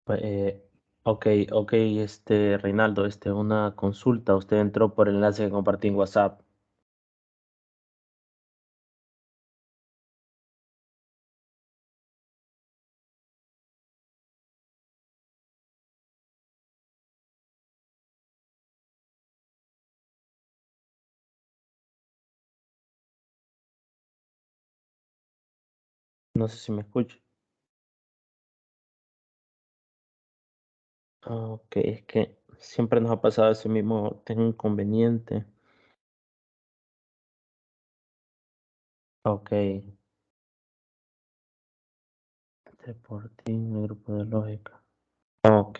Pues, ok, ok, Reinaldo, una consulta. Usted entró por el enlace que compartí en WhatsApp. No sé si me escucha. Ah, ok, es que siempre nos ha pasado ese mismo, tengo inconveniente. Ok, Deportivo, el grupo de lógica. Ok,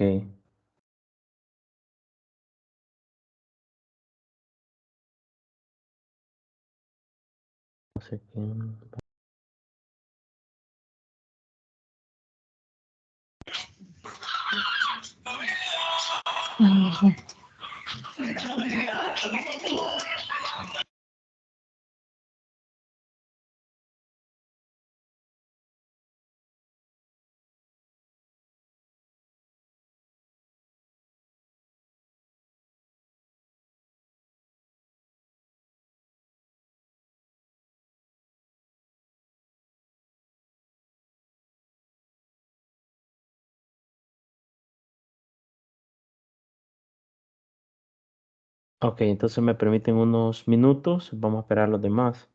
no sé quién. Ok, entonces me permiten unos minutos. Vamos a esperar a los demás.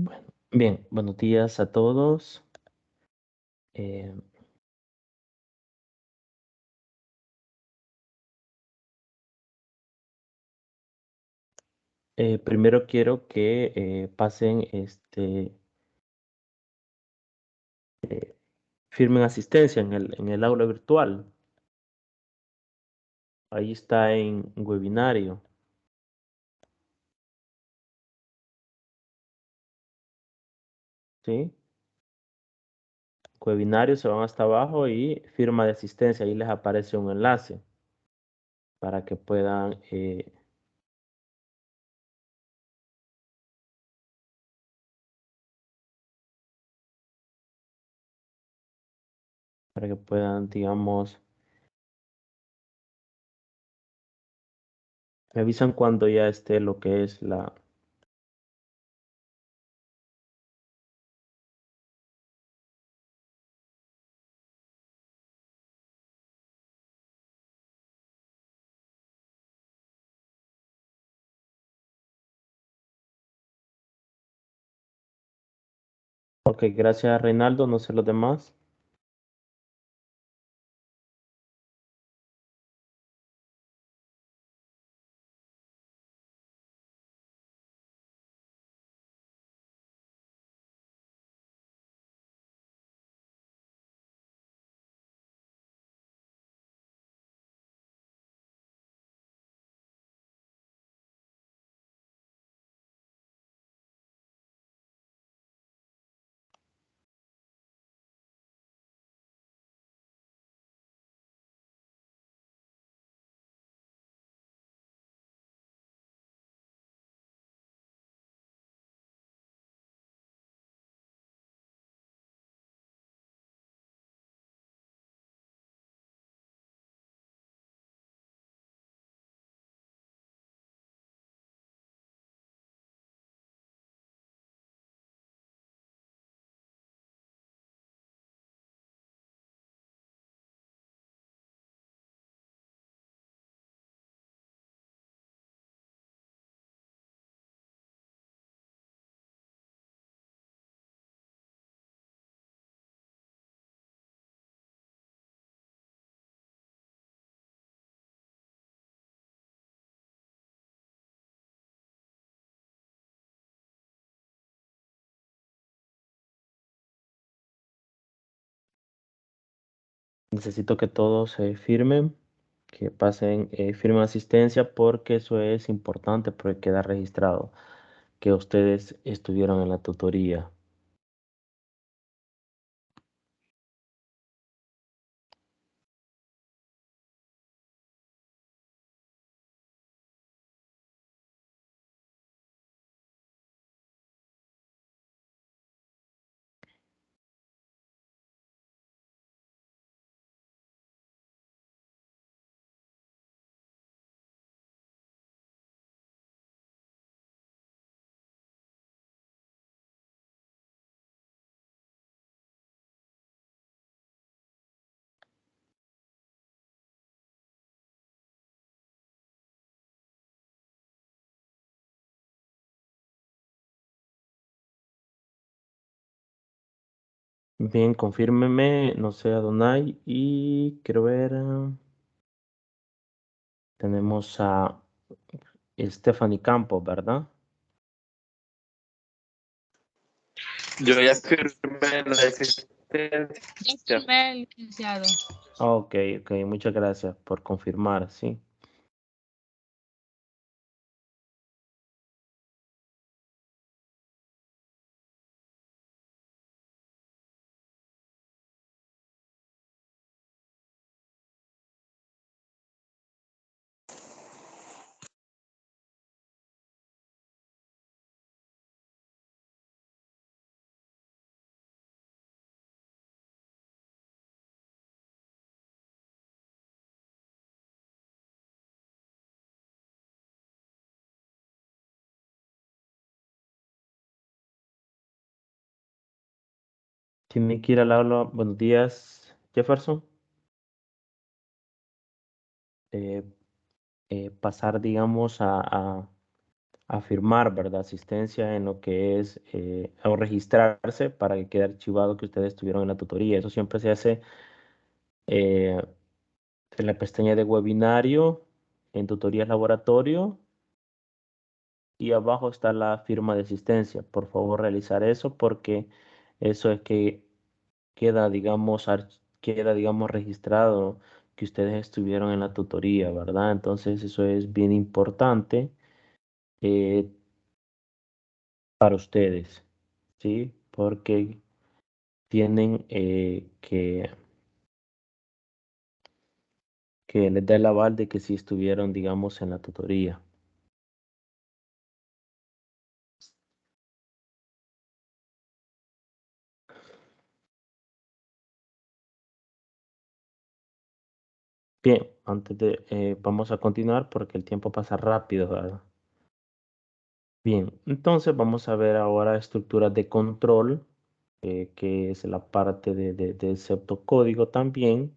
Bueno, bien, buenos días a todos. Eh, Primero quiero que pasen, firmen asistencia en el aula virtual. Ahí está en webinario, ¿sí? Webinario, se van hasta abajo y firma de asistencia. Ahí les aparece un enlace para que puedan, digamos, me avisan cuando ya esté lo que es la... Ok, gracias Reinaldo, no sé los demás. Necesito que todos firmen, que pasen, firmen asistencia porque eso es importante porque queda registrado que ustedes estuvieron en la tutoría. Bien, confírmeme, no sé, Adonai, y quiero ver, tenemos a Stephanie Campos, ¿verdad? Yo ya firmé la existencia. Ya firmé, licenciado. Ok, ok, muchas gracias por confirmar, sí. Tiene que ir al aula, buenos días, Jefferson. Eh, Pasar, digamos, firmar, ¿verdad? Asistencia en lo que es o registrarse para que quede archivado que ustedes estuvieron en la tutoría. Eso siempre se hace en la pestaña de webinario, en tutorías laboratorio, y abajo está la firma de asistencia. Por favor, realizar eso porque eso es que queda, digamos, queda, digamos, registrado que ustedes estuvieron en la tutoría, ¿verdad? Entonces, eso es bien importante eh, para ustedes, ¿sí? Porque tienen que les dé el aval de que sí estuvieron, digamos, en la tutoría. Bien, vamos a continuar porque el tiempo pasa rápido, ¿verdad? Bien, entonces vamos a ver ahora estructuras de control, que es la parte de pseudocódigo también,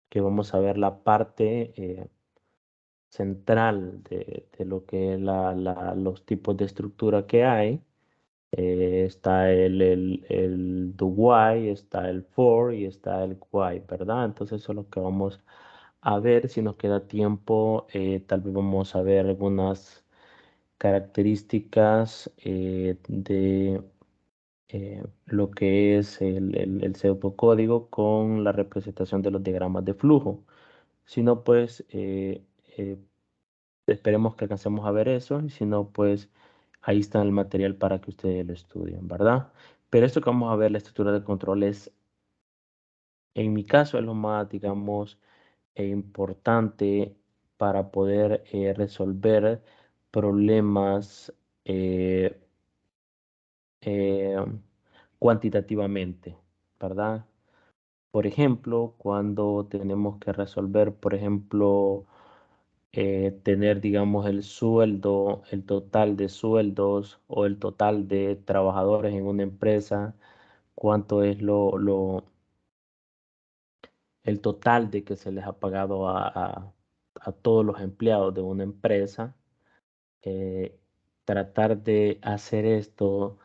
que vamos a ver la parte central de lo que es los tipos de estructura que hay. Está el do while, está el for y está el while, ¿verdad? Entonces eso es lo que vamos a ver. Si nos queda tiempo, tal vez vamos a ver algunas características de lo que es el pseudocódigo con la representación de los diagramas de flujo. Si no, pues esperemos que alcancemos a ver eso. Y si no, pues ahí está el material para que ustedes lo estudien, ¿verdad? Pero esto que vamos a ver, la estructura de control es, en mi caso, es lo más, digamos, importante para poder resolver problemas eh, eh, cuantitativamente, ¿verdad? Por ejemplo, cuando tenemos que resolver, por ejemplo, tener, digamos, el sueldo, el total de sueldos o el total de trabajadores en una empresa, cuánto es el total de que se les ha pagado a todos los empleados de una empresa. eh, Tratar de hacer esto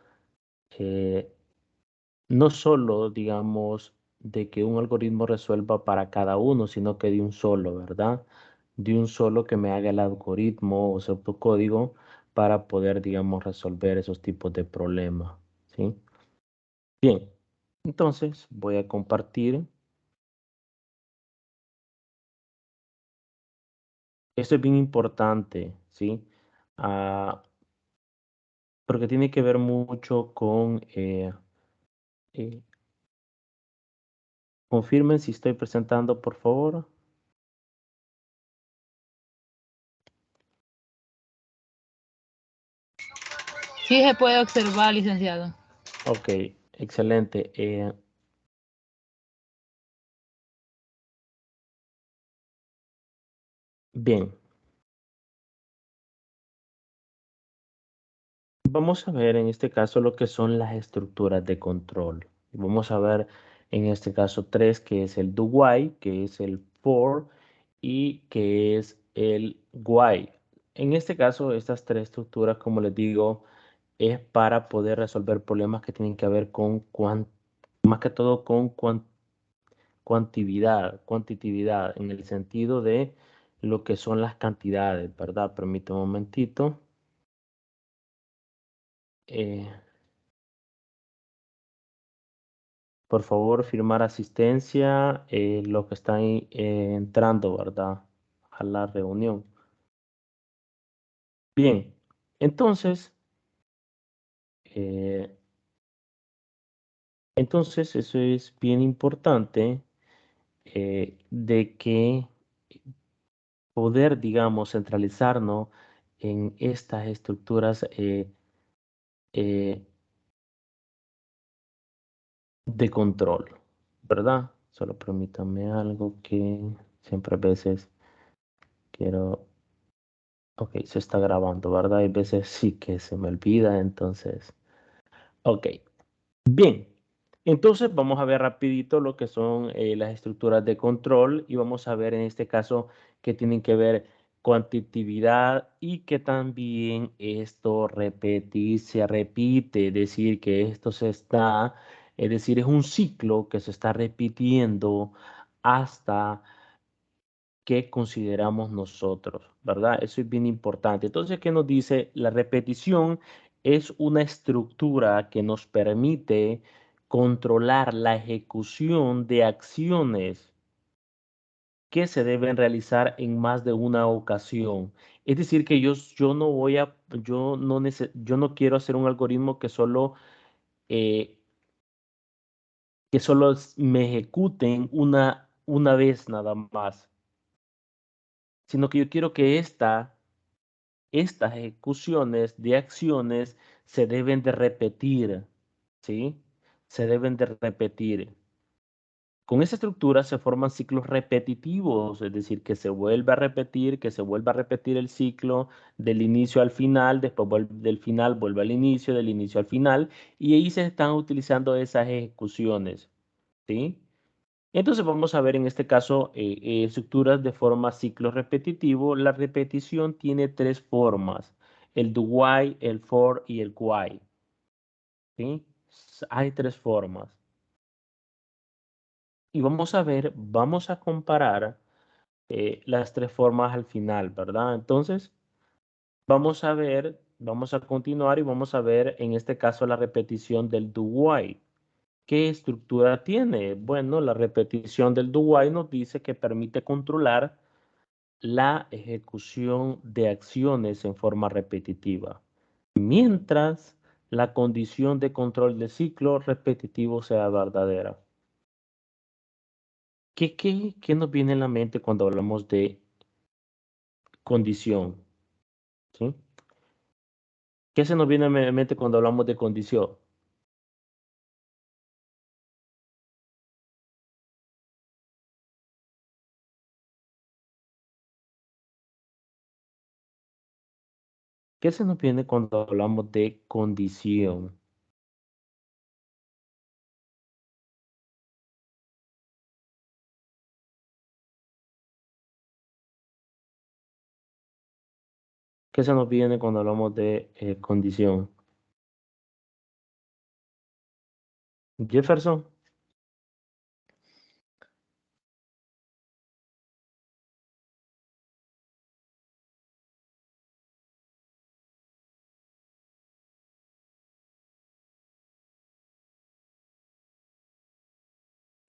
eh, no solo, digamos, de que un algoritmo resuelva para cada uno, sino que de un solo, ¿verdad? De un solo que me haga el algoritmo o pseudocódigo para poder, digamos, resolver esos tipos de problemas, ¿sí? Bien, entonces voy a compartir. Esto es bien importante, ¿sí? Ah, porque tiene que ver mucho con... eh, confirmen si estoy presentando, por favor. Sí se puede observar, licenciado. Ok, excelente. Bien, vamos a ver en este caso lo que son las estructuras de control. Vamos a ver en este caso tres, que es el do while, que es el for y que es el while. En este caso, estas tres estructuras, como les digo, es para poder resolver problemas que tienen que ver con más que todo con cuantitividad, en el sentido de lo que son las cantidades, ¿verdad? Permítame un momentito. Eh, por favor, firmar asistencia, los que están entrando, ¿verdad? A la reunión. Bien, entonces, eh, entonces eso es bien importante de que poder, digamos, centralizarnos en estas estructuras eh, de control, ¿verdad? Solo permítame algo que siempre a veces quiero... Ok, se está grabando, ¿verdad? Hay veces sí que se me olvida, entonces... Ok, bien. Entonces vamos a ver rapidito lo que son las estructuras de control y vamos a ver en este caso que tienen que ver cuantitatividad y que también esto se repite, es decir, que esto es decir, es un ciclo que se está repitiendo hasta que consideramos nosotros, ¿verdad? Eso es bien importante. Entonces, ¿qué nos dice? La repetición es una estructura que nos permite controlar la ejecución de acciones que se deben realizar en más de una ocasión. Es decir, que yo no voy a, yo no quiero hacer un algoritmo eh, que solo me ejecuten una vez nada más, sino que yo quiero que estas ejecuciones de acciones se deben de repetir, ¿sí? Se deben de repetir. Con esa estructura se forman ciclos repetitivos, es decir, que se vuelve a repetir, que se vuelve a repetir el ciclo del inicio al final, después del final vuelve al inicio, del inicio al final, y ahí se están utilizando esas ejecuciones, ¿sí? Entonces vamos a ver en este caso estructuras de forma ciclo repetitivo. La repetición tiene tres formas, el do while, el for y el while, ¿sí? Hay tres formas. Y vamos a ver, vamos a comparar las tres formas al final, ¿verdad? Entonces, vamos a ver, vamos a continuar y vamos a ver en este caso la repetición del do while. ¿Qué estructura tiene? Bueno, la repetición del do while nos dice que permite controlar la ejecución de acciones en forma repetitiva, mientras la condición de control de ciclo repetitivo sea verdadera. ¿Qué nos viene en la mente cuando hablamos de condición? ¿Sí? ¿Qué se nos viene a la mente cuando hablamos de condición? ¿Qué se nos viene cuando hablamos de condición? ¿Qué se nos viene cuando hablamos de condición? Jefferson,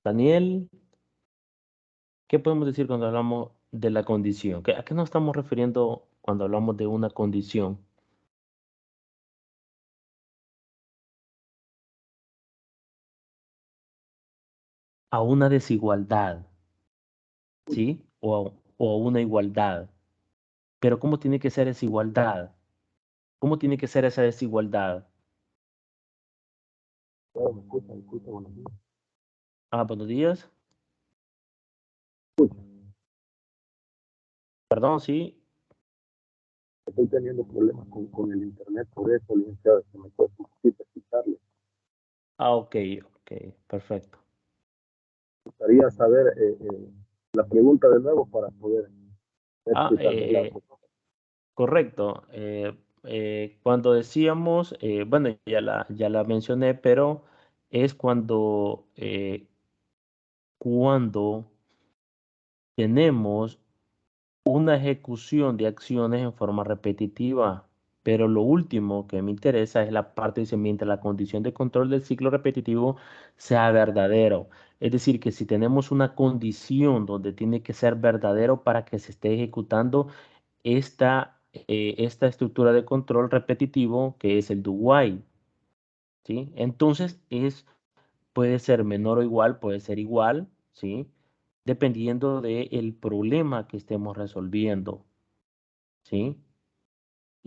Daniel, ¿qué podemos decir cuando hablamos de la condición? ¿A qué nos estamos refiriendo cuando hablamos de una condición? A una desigualdad, ¿sí? O a una igualdad. Pero ¿cómo tiene que ser esa igualdad? ¿Cómo tiene que ser esa desigualdad? Ah, buenos días. Perdón, sí. Estoy teniendo problemas con el internet, por eso, licenciado, que me cuesta un poquito explicarle. Ah, ok, ok, perfecto. Me gustaría saber la pregunta de nuevo para poder Ah, explicarme la correcto. Cuando decíamos, bueno, ya la mencioné, pero es cuando tenemos una ejecución de acciones en forma repetitiva. Pero lo último que me interesa es la parte, dice, mientras la condición de control del ciclo repetitivo sea verdadero. Es decir, que si tenemos una condición donde tiene que ser verdadero para que se esté ejecutando esta estructura de control repetitivo que es el do while, ¿sí? Entonces puede ser menor o igual, puede ser igual, ¿sí? Dependiendo del problema que estemos resolviendo, ¿sí?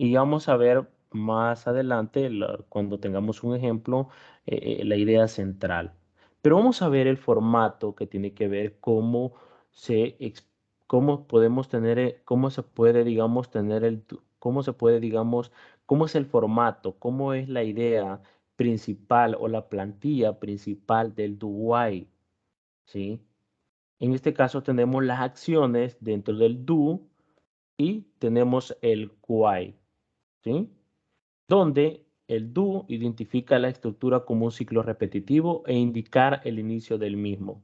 Y vamos a ver más adelante, cuando tengamos un ejemplo, la idea central. Pero vamos a ver el formato que tiene que ver cómo podemos tener, cómo se puede, digamos, cómo se puede, digamos, cómo es el formato, cómo es la idea principal o la plantilla principal del do while, ¿sí? En este caso tenemos las acciones dentro del do, y tenemos el while, ¿sí? Donde el do identifica la estructura como un ciclo repetitivo e indicar el inicio del mismo,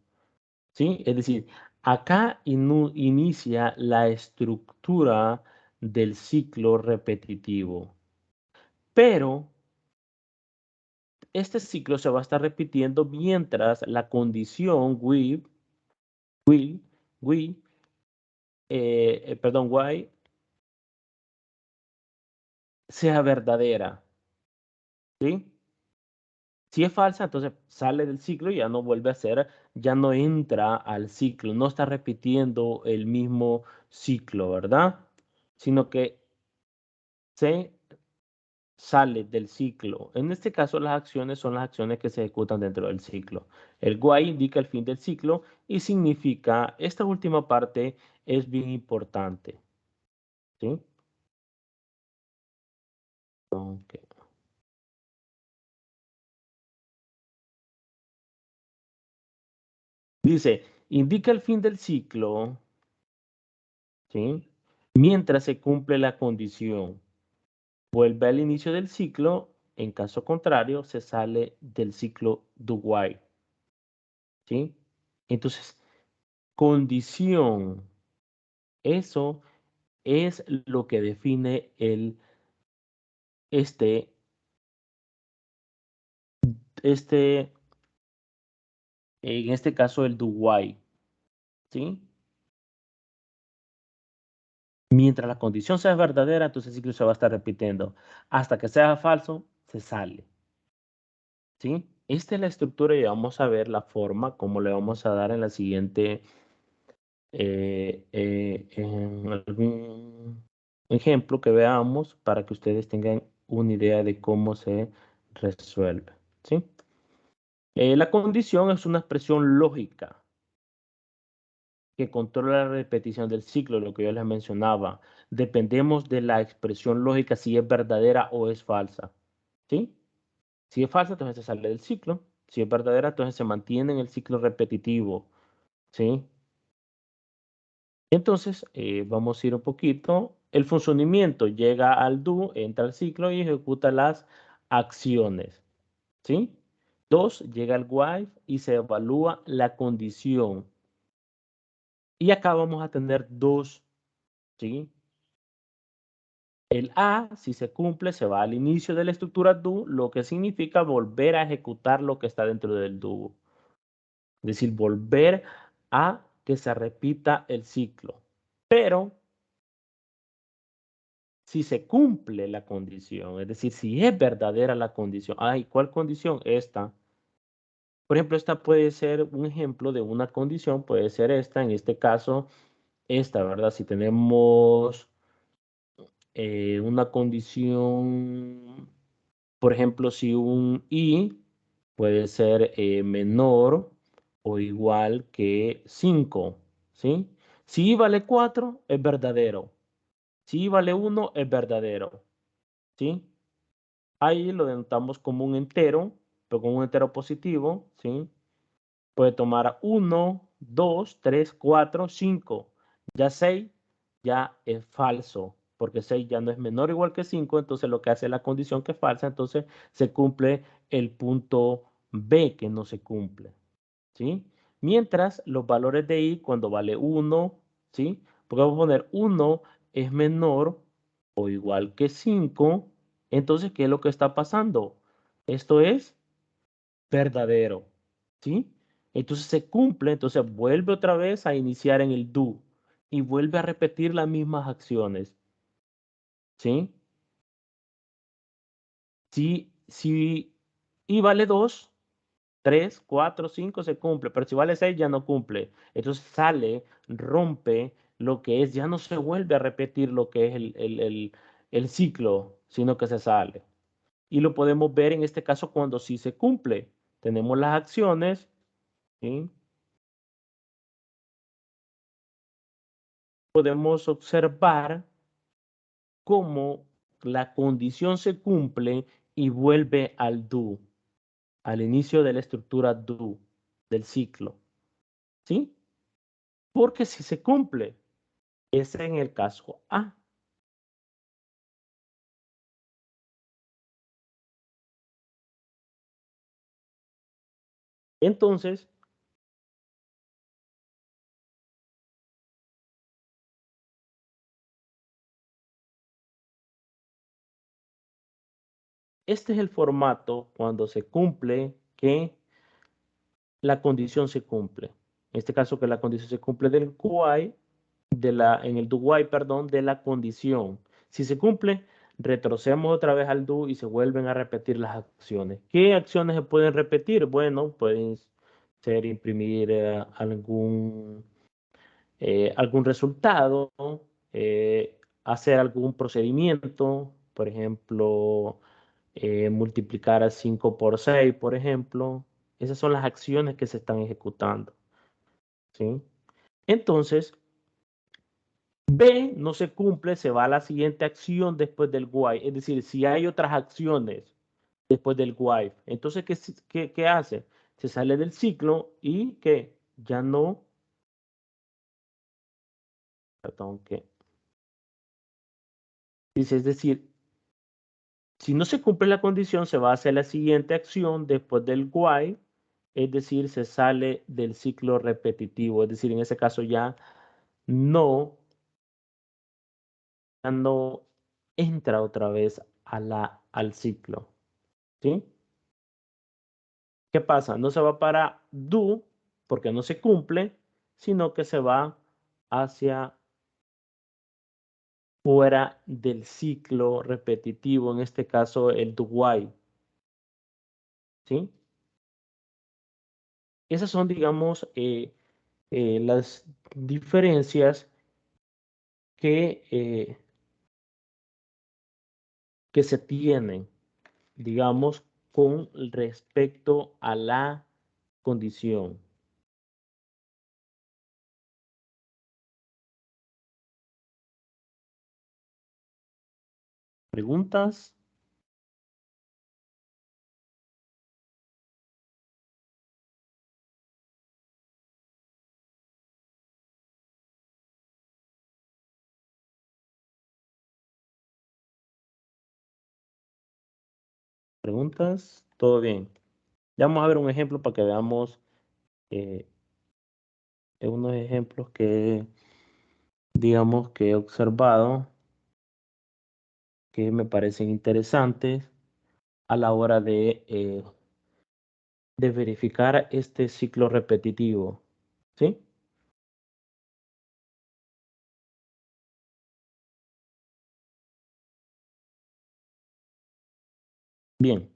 ¿sí? Es decir, acá inicia la estructura del ciclo repetitivo, pero este ciclo se va a estar repitiendo mientras la condición will, why sea verdadera, ¿sí? Si es falsa, entonces sale del ciclo y ya no vuelve a ser, ya no entra al ciclo, no está repitiendo el mismo ciclo, ¿verdad? Sino que se sale del ciclo. En este caso, las acciones son las acciones que se ejecutan dentro del ciclo. El while indica el fin del ciclo y significa, esta última parte es bien importante, ¿sí? Ok. Dice, indica el fin del ciclo, ¿sí? Mientras se cumple la condición. Vuelve al inicio del ciclo, en caso contrario, se sale del ciclo do while, ¿sí? Entonces, condición, eso es lo que define este, en este caso el do while, ¿sí? Mientras la condición sea verdadera, entonces el ciclo se va a estar repitiendo. Hasta que sea falso, se sale, ¿sí? Esta es la estructura y vamos a ver la forma, cómo le vamos a dar en la siguiente, en algún ejemplo que veamos para que ustedes tengan una idea de cómo se resuelve, ¿sí? La condición es una expresión lógica que controla la repetición del ciclo, lo que yo les mencionaba. Dependemos de la expresión lógica si es verdadera o es falsa, ¿sí? Si es falsa, entonces se sale del ciclo. Si es verdadera, entonces se mantiene en el ciclo repetitivo, ¿sí? Entonces, vamos a ir un poquito. El funcionamiento llega al do, entra al ciclo y ejecuta las acciones, ¿sí? 2, llega al while y se evalúa la condición. Y acá vamos a tener dos, ¿sí? El A, si se cumple, se va al inicio de la estructura do, lo que significa volver a ejecutar lo que está dentro del do. Es decir, volver a que se repita el ciclo. Pero si se cumple la condición, es decir, si es verdadera la condición. Ay, ¿cuál condición? Esta. Por ejemplo, esta puede ser un ejemplo de una condición, puede ser esta, en este caso, esta, ¿verdad? Si tenemos una condición, por ejemplo, si un i puede ser menor o igual que 5, ¿sí? Si i vale 4, es verdadero. Si i vale 1, es verdadero, ¿sí? Ahí lo denotamos como un entero, pero con un entero positivo, ¿sí? Puede tomar 1, 2, 3, 4, 5. Ya 6 ya es falso, porque 6 ya no es menor o igual que 5, entonces lo que hace la condición que es falsa, entonces se cumple el punto B que no se cumple, ¿sí? Mientras los valores de i cuando vale 1, ¿sí? Porque vamos a poner 1 es menor o igual que 5, entonces, ¿qué es lo que está pasando? Esto es verdadero, ¿sí? Entonces se cumple, entonces vuelve otra vez a iniciar en el do y vuelve a repetir las mismas acciones, ¿sí? Si i vale 2, 3, 4, 5 se cumple, pero si vale 6 ya no cumple. Entonces sale, rompe lo que es, ya no se vuelve a repetir lo que es el ciclo, sino que se sale. Y lo podemos ver en este caso cuando sí se cumple. Tenemos las acciones, ¿sí? Podemos observar cómo la condición se cumple y vuelve al do, al inicio de la estructura do, del ciclo, ¿sí? Porque si se cumple, Es en el caso A. Entonces, este es el formato cuando se cumple que la condición se cumple. En este caso que la condición se cumple del QI, en el do while, perdón, de la condición. Si se cumple, retrocedemos otra vez al do y se vuelven a repetir las acciones. ¿Qué acciones se pueden repetir? Bueno, pueden ser imprimir algún resultado, hacer algún procedimiento, por ejemplo, multiplicar a 5 por 6, por ejemplo. Esas son las acciones que se están ejecutando. ¿Sí? Entonces, B no se cumple, se va a la siguiente acción después del while. Es decir, si hay otras acciones después del while, entonces, ¿qué hace? Se sale del ciclo y que ya no, perdón, que dice, es decir, si no se cumple la condición, se va a hacer la siguiente acción después del while, es decir, se sale del ciclo repetitivo. Es decir, en ese caso ya no entra otra vez al ciclo. ¿Sí? ¿Qué pasa? No se va para do porque no se cumple, sino que se va hacia fuera del ciclo repetitivo, en este caso el do while. ¿Sí? Esas son, digamos, las diferencias que se tienen, digamos, con respecto a la condición. ¿Preguntas? ¿Preguntas? ¿Todo bien? Ya vamos a ver un ejemplo para que veamos eh, unos ejemplos que, digamos, que he observado que me parecen interesantes a la hora de verificar este ciclo repetitivo. ¿Sí? Bien.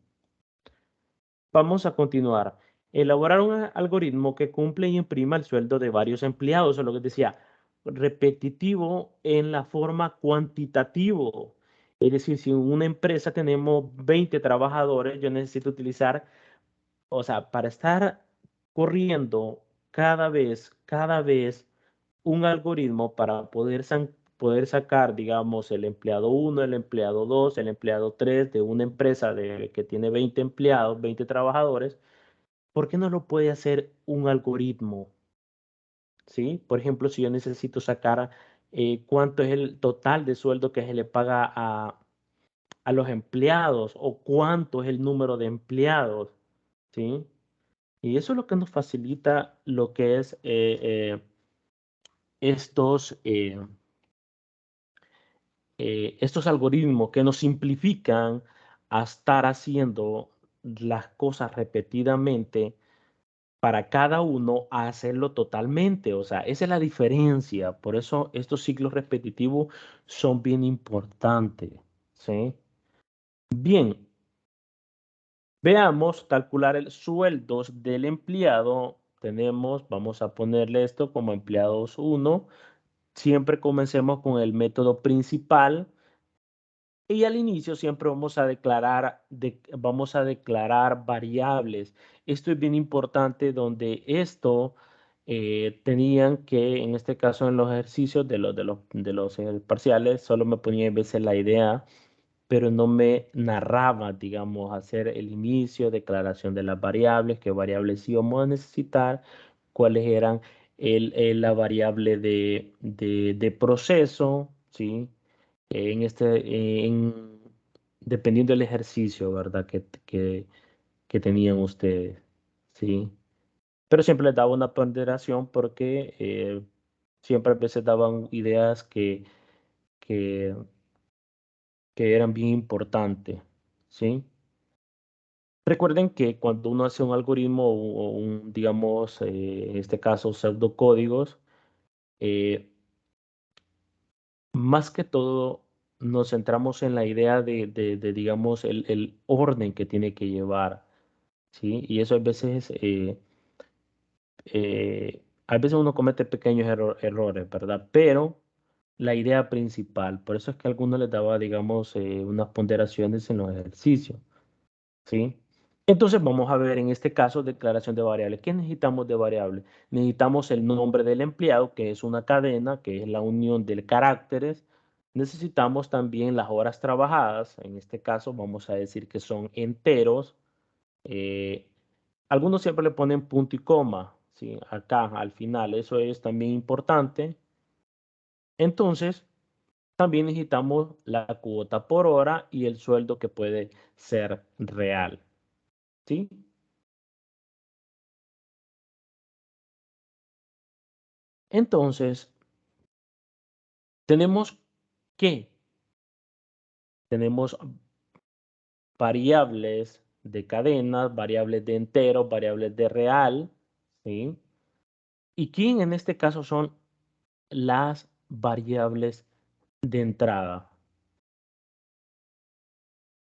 Vamos a continuar. Elaborar un algoritmo que cumple y imprima el sueldo de varios empleados, o lo que decía, repetitivo en la forma cuantitativo. Es decir, si en una empresa tenemos 20 trabajadores, yo necesito utilizar, o sea, para estar corriendo cada vez un algoritmo para poder sacar, digamos, el empleado 1, el empleado 2, el empleado 3 de una empresa que tiene 20 empleados, 20 trabajadores, ¿por qué no lo puede hacer un algoritmo? ¿Sí? Por ejemplo, si yo necesito sacar cuánto es el total de sueldo que se le paga a los empleados o cuánto es el número de empleados, ¿sí? Y eso es lo que nos facilita lo que es estos, estos algoritmos que nos simplifican a estar haciendo las cosas repetidamente para cada uno a hacerlo totalmente. O sea, esa es la diferencia. Por eso estos ciclos repetitivos son bien importantes. ¿Sí? Bien, veamos calcular el sueldos del empleado. Vamos a ponerle esto como empleados 1. Siempre comencemos con el método principal. Y al inicio siempre vamos a declarar variables. Esto es bien importante donde esto tenían que, en este caso en los ejercicios de los parciales, solo me ponía a veces la idea, pero no me narraba, digamos, hacer el inicio, declaración de las variables, qué variables íbamos a necesitar, cuáles eran la variable de proceso, ¿sí? En dependiendo del ejercicio, ¿verdad? Que tenían ustedes, ¿sí? Pero siempre les daba una ponderación porque siempre a veces daban ideas que, que eran bien importantes, ¿sí? Recuerden que cuando uno hace un algoritmo o un, digamos, en este caso, pseudocódigos, eh, más que todo nos centramos en la idea digamos, el orden que tiene que llevar, ¿sí? Y eso a veces uno comete pequeños errores, ¿verdad? Pero la idea principal, por eso es que a algunos les daba, digamos, unas ponderaciones en los ejercicios, ¿sí? Entonces vamos a ver en este caso declaración de variables. ¿Qué necesitamos de variables? Necesitamos el nombre del empleado, que es una cadena, que es la unión de caracteres. Necesitamos también las horas trabajadas. En este caso vamos a decir que son enteros. Eh, Algunos siempre le ponen punto y coma, ¿sí? Acá al final. Eso es también importante. Entonces, también necesitamos la cuota por hora y el sueldo que puede ser real, ¿sí? Entonces, tenemos que, tenemos variables de cadenas, variables de enteros, variables de real, ¿sí? ¿Y quién en este caso son las variables de entrada?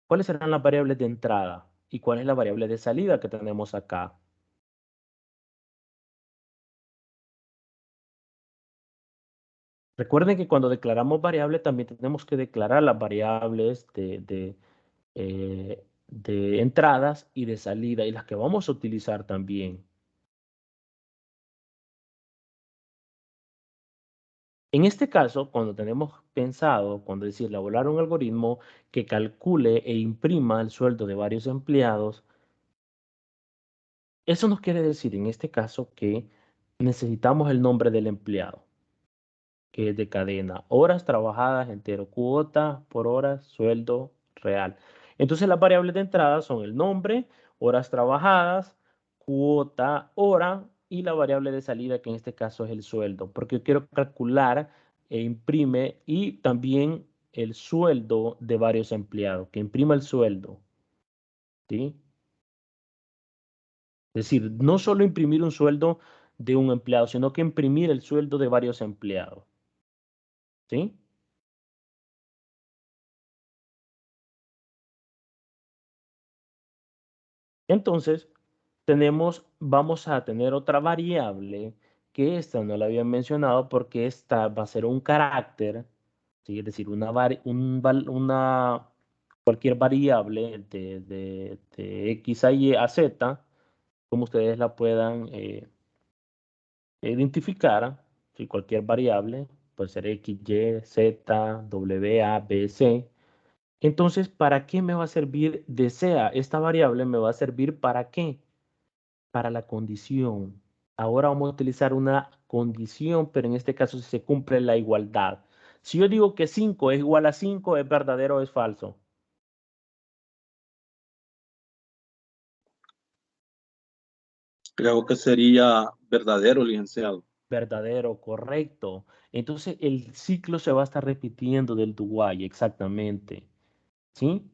¿Cuáles serán las variables de entrada? ¿Y cuál es la variable de salida que tenemos acá? Recuerden que cuando declaramos variables también tenemos que declarar las variables de entradas y de salida y las que vamos a utilizar también. En este caso, cuando tenemos pensado, cuando decir elaborar un algoritmo que calcule e imprima el sueldo de varios empleados, eso nos quiere decir en este caso que necesitamos el nombre del empleado, que es de cadena, horas trabajadas entero, cuota por horas, sueldo real. Entonces las variables de entrada son el nombre, horas trabajadas, cuota, hora y la variable de salida, que en este caso es el sueldo, porque yo quiero calcular e imprime y también el sueldo de varios empleados, que imprima el sueldo, ¿sí? Es decir, no solo imprimir un sueldo de un empleado, sino que imprimir el sueldo de varios empleados, ¿sí? Entonces, vamos a tener otra variable que esta no la había mencionado porque esta va a ser un carácter, ¿sí? Es decir, cualquier variable de X a Y a Z, como ustedes la puedan identificar, ¿sí? Cualquier variable, puede ser X, Y, Z, W, A, B, C. Entonces, ¿para qué me va a servir desea? Esta variable me va a servir ¿para qué? Para la condición. Ahora vamos a utilizar una condición, pero en este caso si se cumple la igualdad. Si yo digo que 5 es igual a 5, ¿es verdadero o es falso? Creo que sería verdadero, licenciado. Verdadero, correcto. Entonces el ciclo se va a estar repitiendo del do while, exactamente. ¿Sí?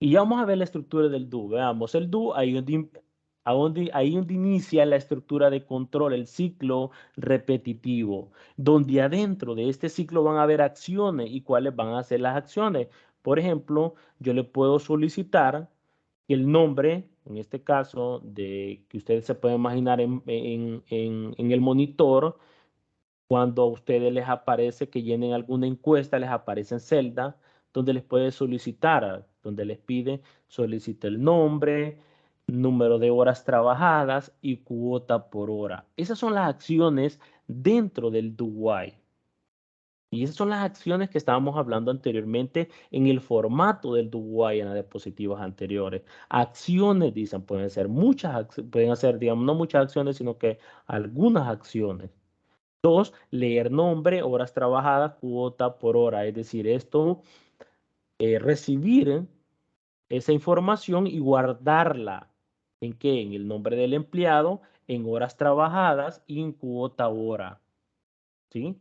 Y ya vamos a ver la estructura del do. Veamos, el do, ahí donde inicia la estructura de control, el ciclo repetitivo, donde adentro de este ciclo van a haber acciones y cuáles van a ser las acciones. Por ejemplo, yo le puedo solicitar el nombre, en este caso, de que ustedes se pueden imaginar en el monitor, cuando a ustedes les aparece que llenen alguna encuesta, les aparece en celda donde les puede solicitar, donde les pide, solicita el nombre, número de horas trabajadas y cuota por hora. Esas son las acciones dentro del do while. Y esas son las acciones que estábamos hablando anteriormente en el formato del do while en las diapositivas anteriores. Acciones, dicen, pueden ser pueden ser, digamos, no muchas acciones, sino que algunas acciones. 2, leer nombre, horas trabajadas, cuota por hora. Es decir, esto, recibir esa información y guardarla. ¿En qué? En el nombre del empleado, en horas trabajadas y en cuota hora. ¿Sí?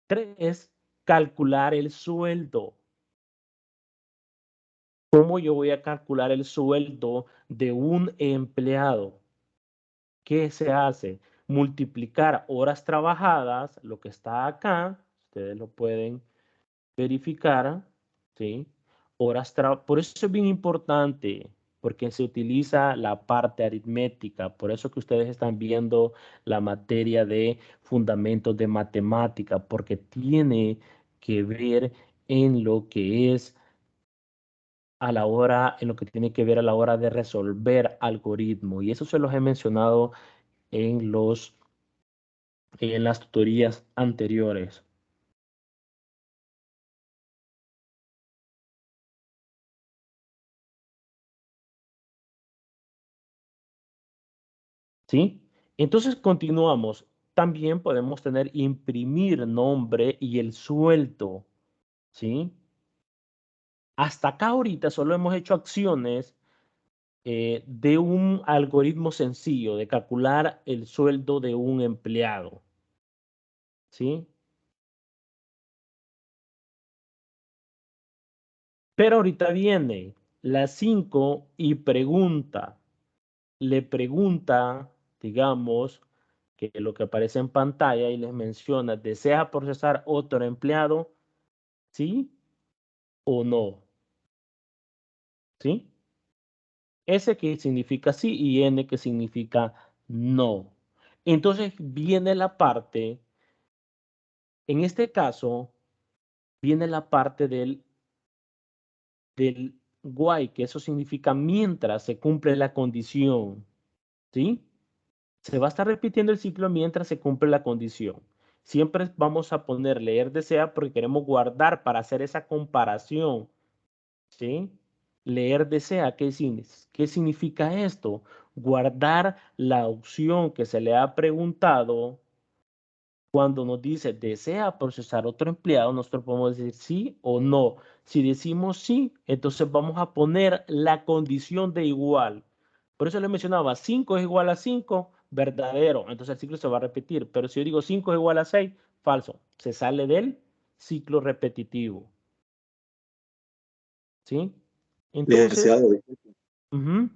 3, calcular el sueldo. ¿Cómo yo voy a calcular el sueldo de un empleado? ¿Qué se hace? Multiplicar horas trabajadas, lo que está acá, ustedes lo pueden verificar, ¿sí? Por eso es bien importante, porque se utiliza la parte aritmética, por eso que ustedes están viendo la materia de fundamentos de matemática, porque tiene que ver en lo que es a la hora, en lo que tiene que ver a la hora de resolver algoritmos. Y eso se los he mencionado en en las tutorías anteriores. ¿Sí? Entonces continuamos. También podemos tener imprimir nombre y el sueldo. ¿Sí? Hasta acá ahorita solo hemos hecho acciones de un algoritmo sencillo de calcular el sueldo de un empleado. ¿Sí? Pero ahorita viene la 5 y pregunta. Le pregunta, digamos, que lo que aparece en pantalla y les menciona, ¿desea procesar otro empleado? ¿Sí o no? ¿Sí? S que significa sí y N que significa no. Entonces viene la parte, en este caso, viene la parte del while, que eso significa mientras se cumple la condición. ¿Sí? Se va a estar repitiendo el ciclo mientras se cumple la condición. Siempre vamos a poner leer desea porque queremos guardar para hacer esa comparación. ¿Sí? Leer desea, ¿qué significa esto? Guardar la opción que se le ha preguntado. Cuando nos dice desea procesar otro empleado, nosotros podemos decir sí o no. Si decimos sí, entonces vamos a poner la condición de igual. Por eso les mencionaba, 5 es igual a 5, verdadero. Entonces el ciclo se va a repetir. Pero si yo digo 5 es igual a 6, falso. Se sale del ciclo repetitivo. ¿Sí? Entonces, Licenciado, ujú,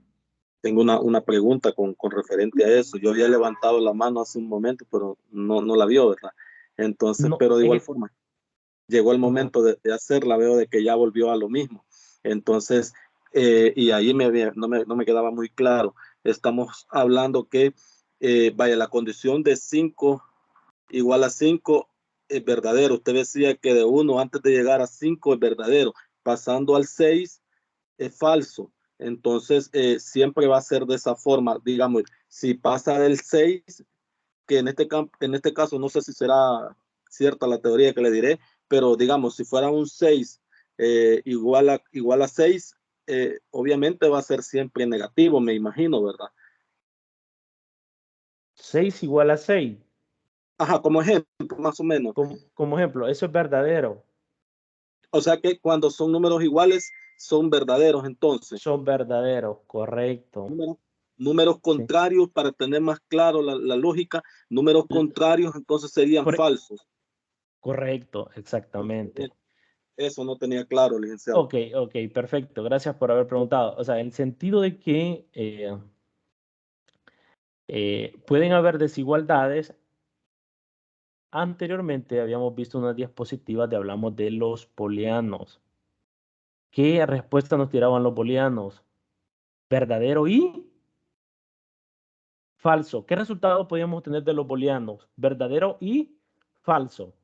tengo una pregunta con referente a eso. Yo había levantado la mano hace un momento, pero no la vio, ¿verdad? Entonces, no, pero de igual forma, llegó el ajá, momento de hacerla, veo de que ya volvió a lo mismo. Entonces, y ahí no me quedaba muy claro. Estamos hablando que, vaya, la condición de 5 igual a 5 es verdadero. Usted decía que de 1 antes de llegar a 5 es verdadero. Pasando al 6 es falso. Entonces, siempre va a ser de esa forma. Digamos, si pasa del 6, que en este caso no sé si será cierta la teoría que le diré, pero digamos, si fuera un 6 igual a 6, obviamente va a ser siempre negativo, me imagino, ¿verdad? 6 igual a 6. Ajá, como ejemplo, más o menos. Como ejemplo, eso es verdadero. O sea que cuando son números iguales, son verdaderos entonces. Son verdaderos, correcto. Números, números Sí. contrarios, para tener más claro la lógica, números contrarios entonces serían Por- falsos. correcto, exactamente. Eso no tenía claro, licenciado. Ok, ok, perfecto. Gracias por haber preguntado. O sea, en el sentido de que pueden haber desigualdades. Anteriormente habíamos visto unas diapositivas de hablamos de los booleanos. ¿Qué respuesta nos tiraban los booleanos? ¿Verdadero y falso? ¿Qué resultado podíamos obtener de los booleanos? ¿Verdadero y falso?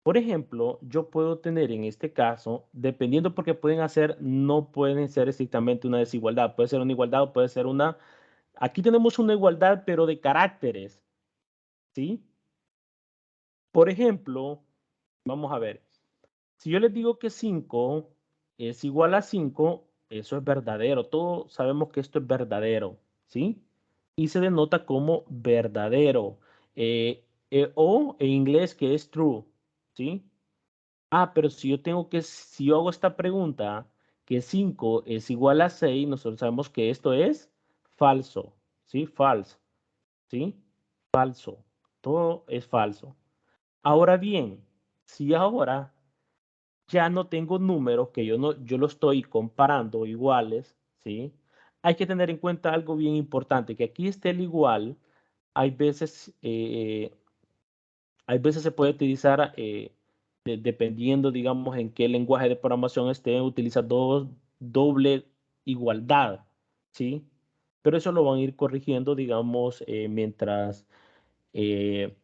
Por ejemplo, yo puedo tener en este caso, dependiendo porque pueden hacer, no pueden ser estrictamente una desigualdad. Puede ser una igualdad o puede ser una... Aquí tenemos una igualdad, pero de caracteres, ¿sí? Por ejemplo, vamos a ver. Si yo les digo que 5 es igual a 5, eso es verdadero. Todos sabemos que esto es verdadero, ¿sí? Y se denota como verdadero. O en inglés que es true, ¿sí? Ah, pero si yo hago esta pregunta, que 5 es igual a 6, nosotros sabemos que esto es falso, ¿sí? Falso, ¿sí? Falso. Todo es falso. Ahora bien, si ahora ya no tengo números que yo lo estoy comparando iguales, ¿sí? Hay que tener en cuenta algo bien importante, que aquí esté el igual, hay veces, hay veces se puede utilizar, dependiendo, digamos, en qué lenguaje de programación esté, utiliza doble igualdad, ¿sí? Pero eso lo van a ir corrigiendo, digamos, mientras, eh,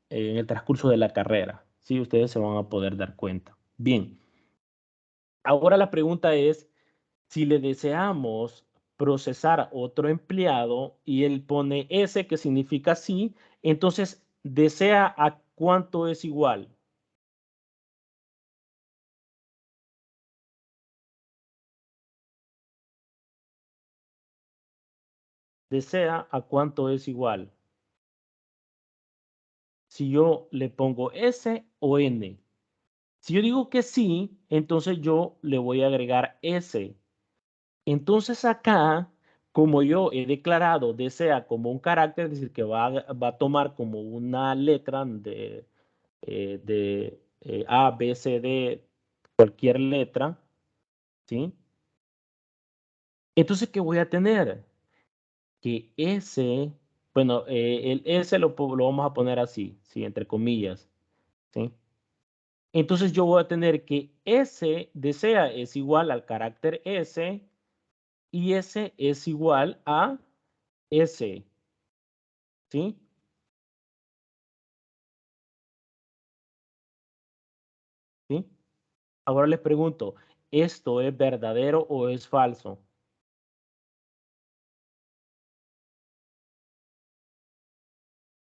en el transcurso de la carrera, ¿sí? Ustedes se van a poder dar cuenta. Bien. Ahora la pregunta es, si le deseamos procesar otro empleado y él pone S que significa sí, entonces desea a cuánto es igual. Desea a cuánto es igual. Si yo le pongo S o N. Si yo digo que sí, entonces yo le voy a agregar S. Entonces acá, como yo he declarado desea como un carácter, es decir, que va a tomar como una letra de A, B, C, D, cualquier letra, ¿sí? Entonces, ¿qué voy a tener? Que S, bueno, el S lo vamos a poner así, ¿sí? Entre comillas, ¿sí? Entonces yo voy a tener que S desea es igual al carácter S y S es igual a S, ¿sí? ¿Sí? Ahora les pregunto, ¿esto es verdadero o es falso?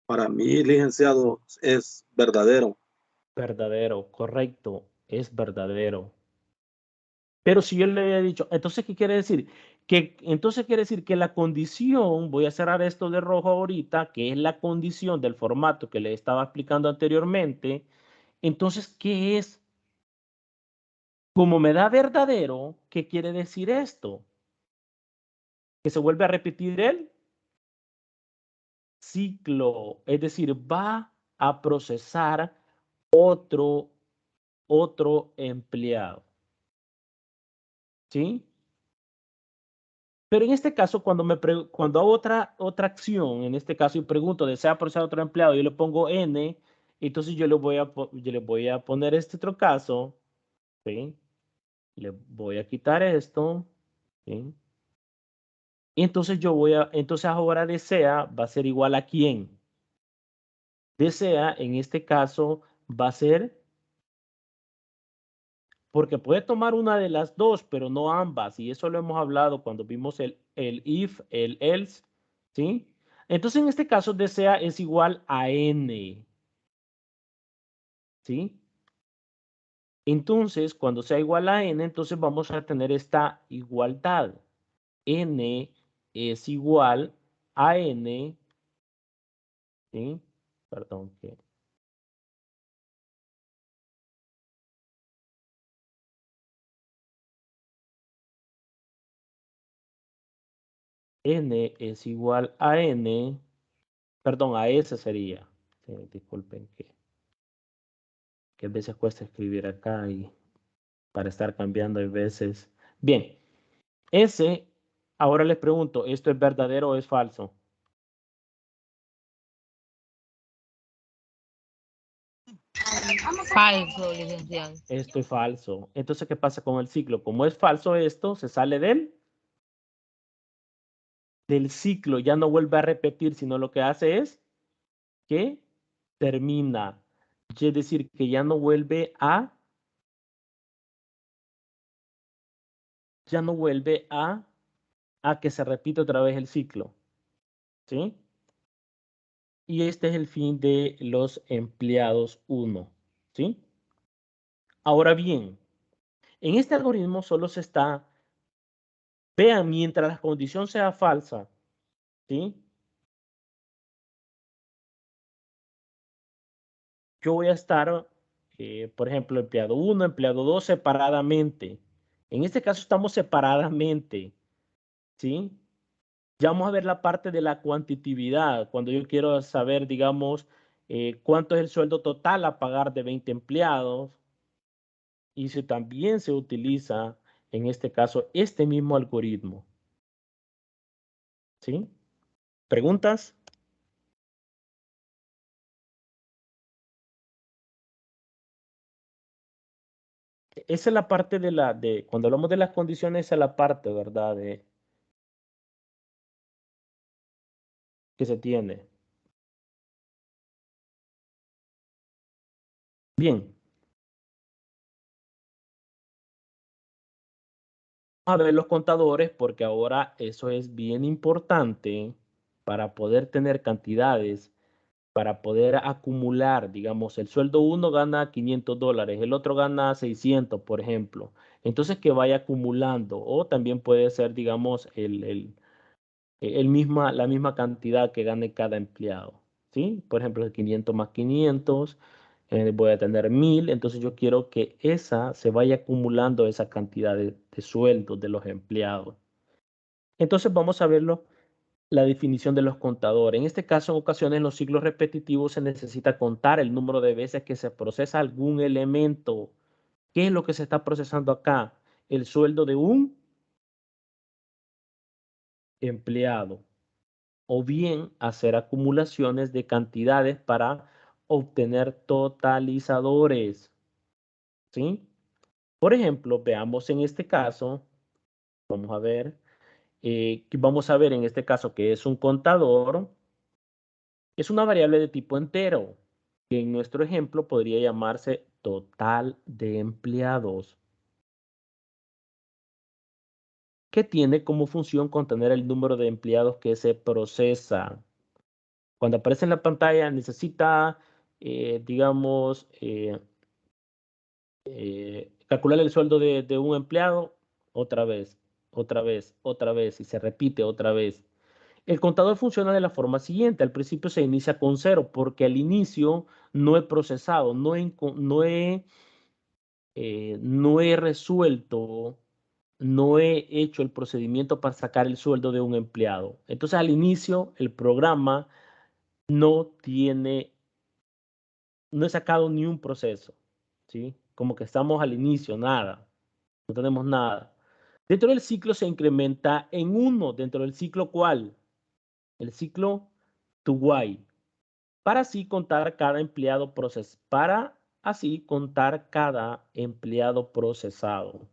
Para mí, licenciado, es verdadero. Verdadero, correcto, es verdadero. Pero si yo le había dicho, entonces, ¿qué quiere decir? Que entonces quiere decir que la condición, voy a cerrar esto de rojo ahorita, que es la condición del formato que le estaba explicando anteriormente. Entonces, ¿qué es? Como me da verdadero, ¿qué quiere decir esto? Que se vuelve a repetir el ciclo, es decir, va a procesar otro, otro empleado, ¿sí? Pero en este caso, cuando hago otra acción, en este caso, y pregunto, ¿desea procesar otro empleado? Yo le pongo N, entonces yo le voy a poner este otro caso, ¿sí? Le voy a quitar esto, ¿sí? Y entonces entonces ahora desea va a ser igual a quién. Desea, en este caso, va a ser, porque puede tomar una de las dos, pero no ambas, y eso lo hemos hablado cuando vimos el if, el else, ¿sí? Entonces, en este caso, desea es igual a n, ¿sí? Entonces, cuando sea igual a n, entonces vamos a tener esta igualdad. N es igual a n, ¿sí? Perdón, que n es igual a n, perdón, a s sería. Sí, disculpen que a veces cuesta escribir acá y para estar cambiando hay veces. Bien, S, ahora les pregunto, ¿esto es verdadero o es falso? Falso, licenciado. Esto es falso. Entonces, ¿qué pasa con el ciclo? Como es falso esto, se sale del ciclo, ya no vuelve a repetir, sino lo que hace es que termina. Es decir, que ya no vuelve a que se repita otra vez el ciclo. ¿Sí? y este es el fin de los empleados 1, ¿sí? Ahora bien, en este algoritmo solo se está, vean, mientras la condición sea falsa, ¿sí? Yo voy a estar, por ejemplo, empleado 1, empleado 2 separadamente. En este caso estamos separadamente, ¿sí? Ya vamos a ver la parte de la cuantitatividad, cuando yo quiero saber, digamos, cuánto es el sueldo total a pagar de 20 empleados, y si también se utiliza, en este caso, este mismo algoritmo, ¿sí? ¿Preguntas? Esa es la parte cuando hablamos de las condiciones, esa es la parte, ¿verdad? Que se tiene. Bien. A ver los contadores, porque ahora eso es bien importante para poder tener cantidades, para poder acumular, digamos, el sueldo uno gana $500, el otro gana 600, por ejemplo. Entonces que vaya acumulando, o también puede ser, digamos, la misma cantidad que gane cada empleado, ¿sí? Por ejemplo, 500 más 500, voy a tener 1000, entonces yo quiero que esa se vaya acumulando esa cantidad de sueldos de los empleados. Entonces vamos a verlo, la definición de los contadores. En este caso, en ocasiones, en los ciclos repetitivos se necesita contar el número de veces que se procesa algún elemento. ¿Qué es lo que se está procesando acá? El sueldo de un empleado. O bien hacer acumulaciones de cantidades para obtener totalizadores, ¿sí? Por ejemplo, veamos en este caso, vamos a ver, en este caso que es un contador, es una variable de tipo entero, que en nuestro ejemplo podría llamarse total de empleados, que tiene como función contener el número de empleados que se procesa. Cuando aparece en la pantalla necesita, digamos, calcular el sueldo de un empleado otra vez, otra vez, otra vez, y se repite otra vez. El contador funciona de la forma siguiente. Al principio se inicia con 0 porque al inicio no he procesado, no he resuelto, no he hecho el procedimiento para sacar el sueldo de un empleado. Entonces al inicio el programa no tiene, no he sacado ni un proceso, ¿sí? Como que estamos al inicio, nada, no tenemos nada. Dentro del ciclo se incrementa en 1. ¿Dentro del ciclo cuál? El ciclo to while. Para así contar cada empleado procesado.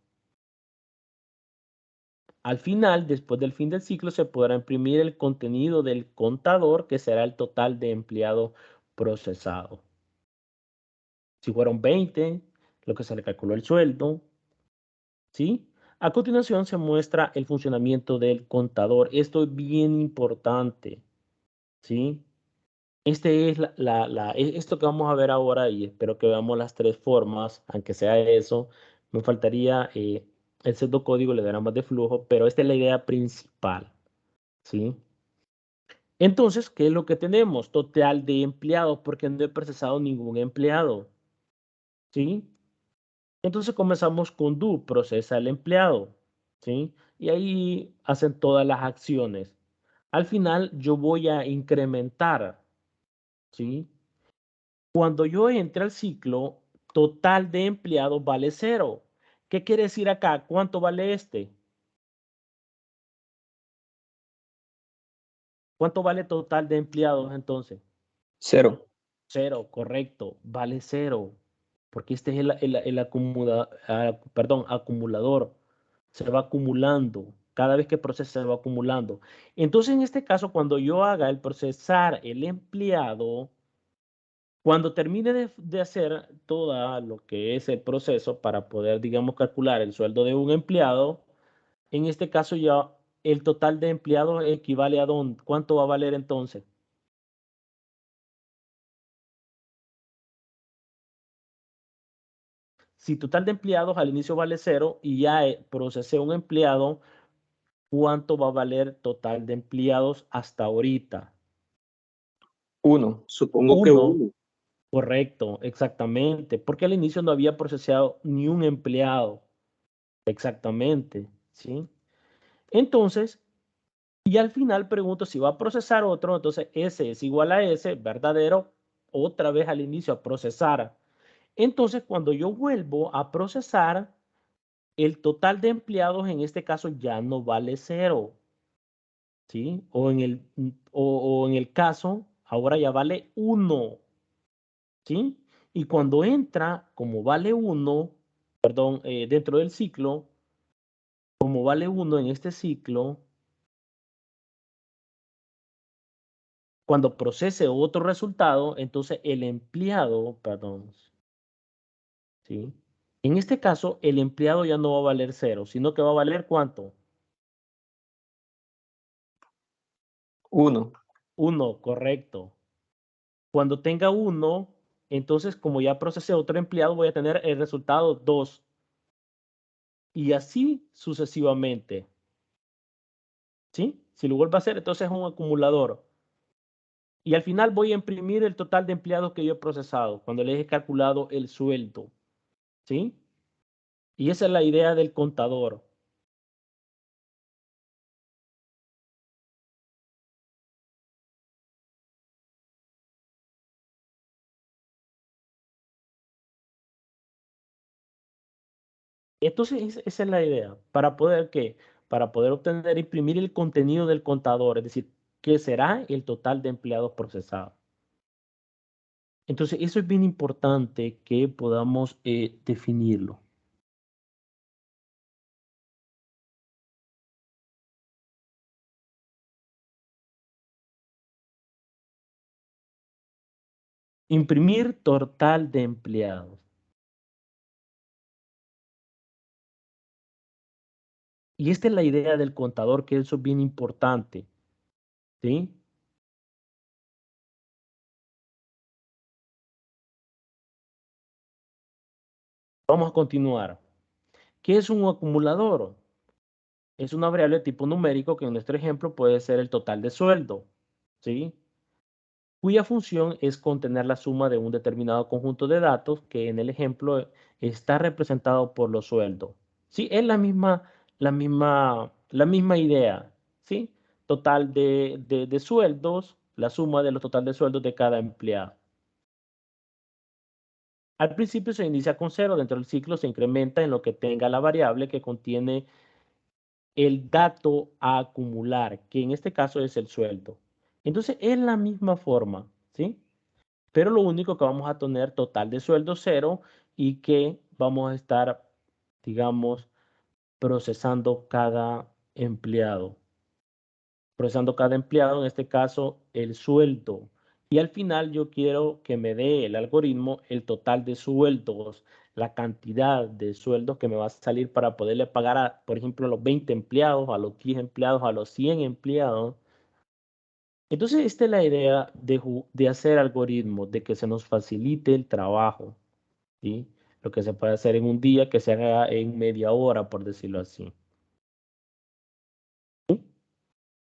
Al final, después del fin del ciclo, se podrá imprimir el contenido del contador, que será el total de empleados procesados. Si fueron 20, lo que se le calculó el sueldo, ¿sí? A continuación se muestra el funcionamiento del contador. Esto es bien importante, ¿sí? Este es esto que vamos a ver ahora, y espero que veamos las tres formas, aunque sea eso. Me faltaría el pseudocódigo, le dará más de flujo, pero esta es la idea principal, ¿sí? Entonces, ¿qué es lo que tenemos? Total de empleados, porque no he procesado ningún empleado, ¿sí? Entonces comenzamos con do, procesa el empleado, ¿sí? Y ahí hacen todas las acciones. Al final yo voy a incrementar, ¿sí? Cuando yo entre al ciclo, total de empleados vale 0. ¿Qué quiere decir acá? ¿Cuánto vale este? ¿Cuánto vale total de empleados entonces? 0. 0, correcto, vale 0. Porque este es el acumulador. Se va acumulando. Cada vez que procesa se va acumulando. Entonces, en este caso, cuando yo haga el procesar el empleado, cuando termine de hacer todo lo que es el proceso para poder, digamos, calcular el sueldo de un empleado, en este caso ya el total de empleados equivale a ¿cuánto va a valer entonces? si total de empleados al inicio vale 0 y ya procesé un empleado, ¿cuánto va a valer total de empleados hasta ahorita? 1. Supongo que 1. Correcto, exactamente, porque al inicio no había procesado ni un empleado. Exactamente, ¿sí? Entonces, y al final pregunto si va a procesar otro, entonces S es igual a S, verdadero, otra vez al inicio a procesar. Entonces, cuando yo vuelvo a procesar, el total de empleados en este caso ya no vale 0, ¿sí? O en el caso, ahora ya vale 1, ¿sí? Y cuando entra, como vale 1, perdón, dentro del ciclo, como vale 1 en este ciclo, cuando procese otro resultado, entonces el empleado, perdón, ¿sí? En este caso, el empleado ya no va a valer 0, sino que va a valer ¿cuánto? 1. 1, correcto. Cuando tenga 1, entonces como ya procesé otro empleado, voy a tener el resultado 2. Y así sucesivamente. ¿Sí? Si lo vuelvo a hacer, entonces es un acumulador. Y al final voy a imprimir el total de empleados que yo he procesado cuando les he calculado el sueldo. ¿Sí? Y esa es la idea del contador. Entonces, esa es la idea. ¿Para poder qué? Para poder obtener, imprimir el contenido del contador, es decir, ¿qué será el total de empleados procesados? Entonces, eso es bien importante que podamos definirlo. Imprimir total de empleados. Y esta es la idea del contador, que eso es bien importante. ¿Sí? Vamos a continuar. ¿Qué es un acumulador? Es una variable de tipo numérico que en nuestro ejemplo puede ser el total de sueldo. ¿Sí? Cuya función es contener la suma de un determinado conjunto de datos que en el ejemplo está representado por los sueldos. Sí, es la misma idea, ¿sí? Total de sueldos, la suma de los total de sueldos de cada empleado. Al principio se inicia con 0, dentro del ciclo se incrementa en lo que tenga la variable que contiene el dato a acumular, que en este caso es el sueldo. Entonces es la misma forma, ¿sí? Pero lo único que vamos a tener total de sueldo 0 y que vamos a estar, digamos, procesando cada empleado. Procesando cada empleado, en este caso, el sueldo. Y al final yo quiero que me dé el algoritmo el total de sueldos, la cantidad de sueldos que me va a salir para poderle pagar, por ejemplo, a los 20 empleados, a los 10 empleados, a los 100 empleados. Entonces, esta es la idea de hacer algoritmos, de que se nos facilite el trabajo, ¿sí? Lo que se puede hacer en un día, que se haga en media hora, por decirlo así. ¿Sí?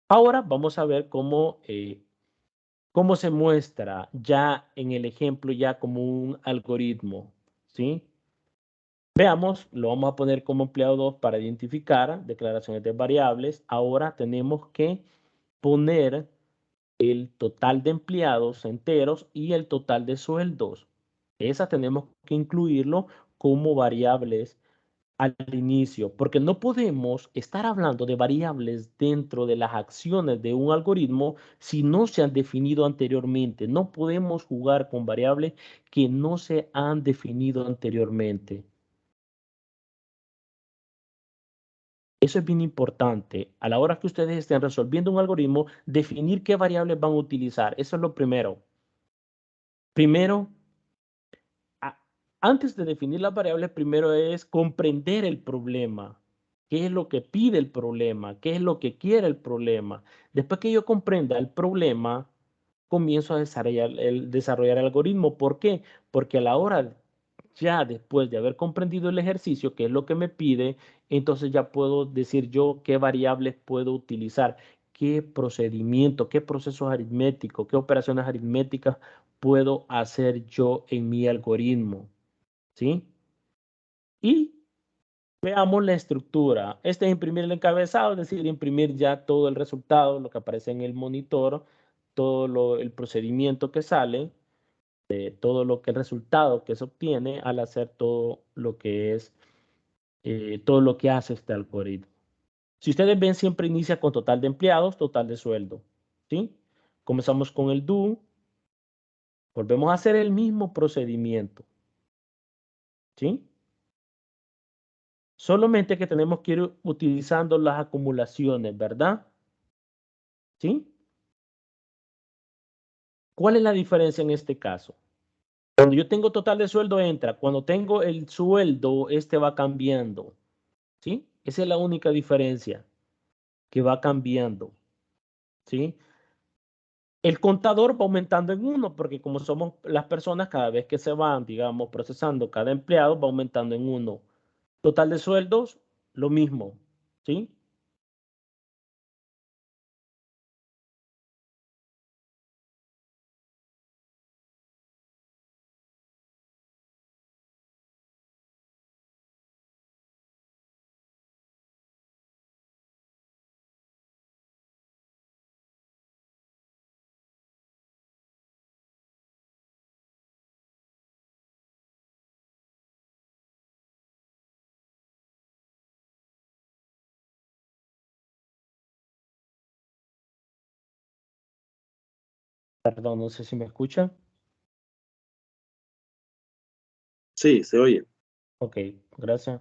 Ahora vamos a ver cómo se muestra ya en el ejemplo, ya como un algoritmo, ¿sí? Veamos, lo vamos a poner como empleado 2 para identificar declaraciones de variables. Ahora tenemos que poner el total de empleados enteros y el total de sueldos. Esas tenemos que incluirlo como variables al inicio, porque no podemos estar hablando de variables dentro de las acciones de un algoritmo si no se han definido anteriormente. No podemos jugar con variables que no se han definido anteriormente. Eso es bien importante. A la hora que ustedes estén resolviendo un algoritmo, definir qué variables van a utilizar. Eso es lo primero. Primero, antes de definir las variables, primero es comprender el problema. ¿Qué es lo que pide el problema? ¿Qué es lo que quiere el problema? Después que yo comprenda el problema, comienzo a desarrollar el algoritmo. ¿Por qué? Porque a la hora ya después de haber comprendido el ejercicio, que es lo que me pide, entonces ya puedo decir yo qué variables puedo utilizar, qué procedimiento, qué procesos aritméticos, qué operaciones aritméticas puedo hacer yo en mi algoritmo, ¿sí? Y veamos la estructura. Este es imprimir el encabezado, es decir, imprimir ya todo el resultado, lo que aparece en el monitor, todo el procedimiento que sale, todo lo que el resultado que se obtiene al hacer todo lo que es, todo lo que hace este algoritmo. Si ustedes ven, siempre inicia con total de empleados, total de sueldo, ¿sí? Comenzamos con el do, volvemos a hacer el mismo procedimiento, ¿sí? Solamente que tenemos que ir utilizando las acumulaciones, ¿verdad? ¿Sí? ¿Cuál es la diferencia en este caso? Cuando yo tengo total de sueldo entra, cuando tengo el sueldo, este va cambiando, ¿sí? Esa es la única diferencia, que va cambiando, ¿sí? El contador va aumentando en 1, porque como somos las personas, cada vez que se van, digamos, procesando cada empleado, va aumentando en 1. Total de sueldos, lo mismo, ¿sí? Perdón, no sé si me escuchan. Sí, se oye. Ok, gracias.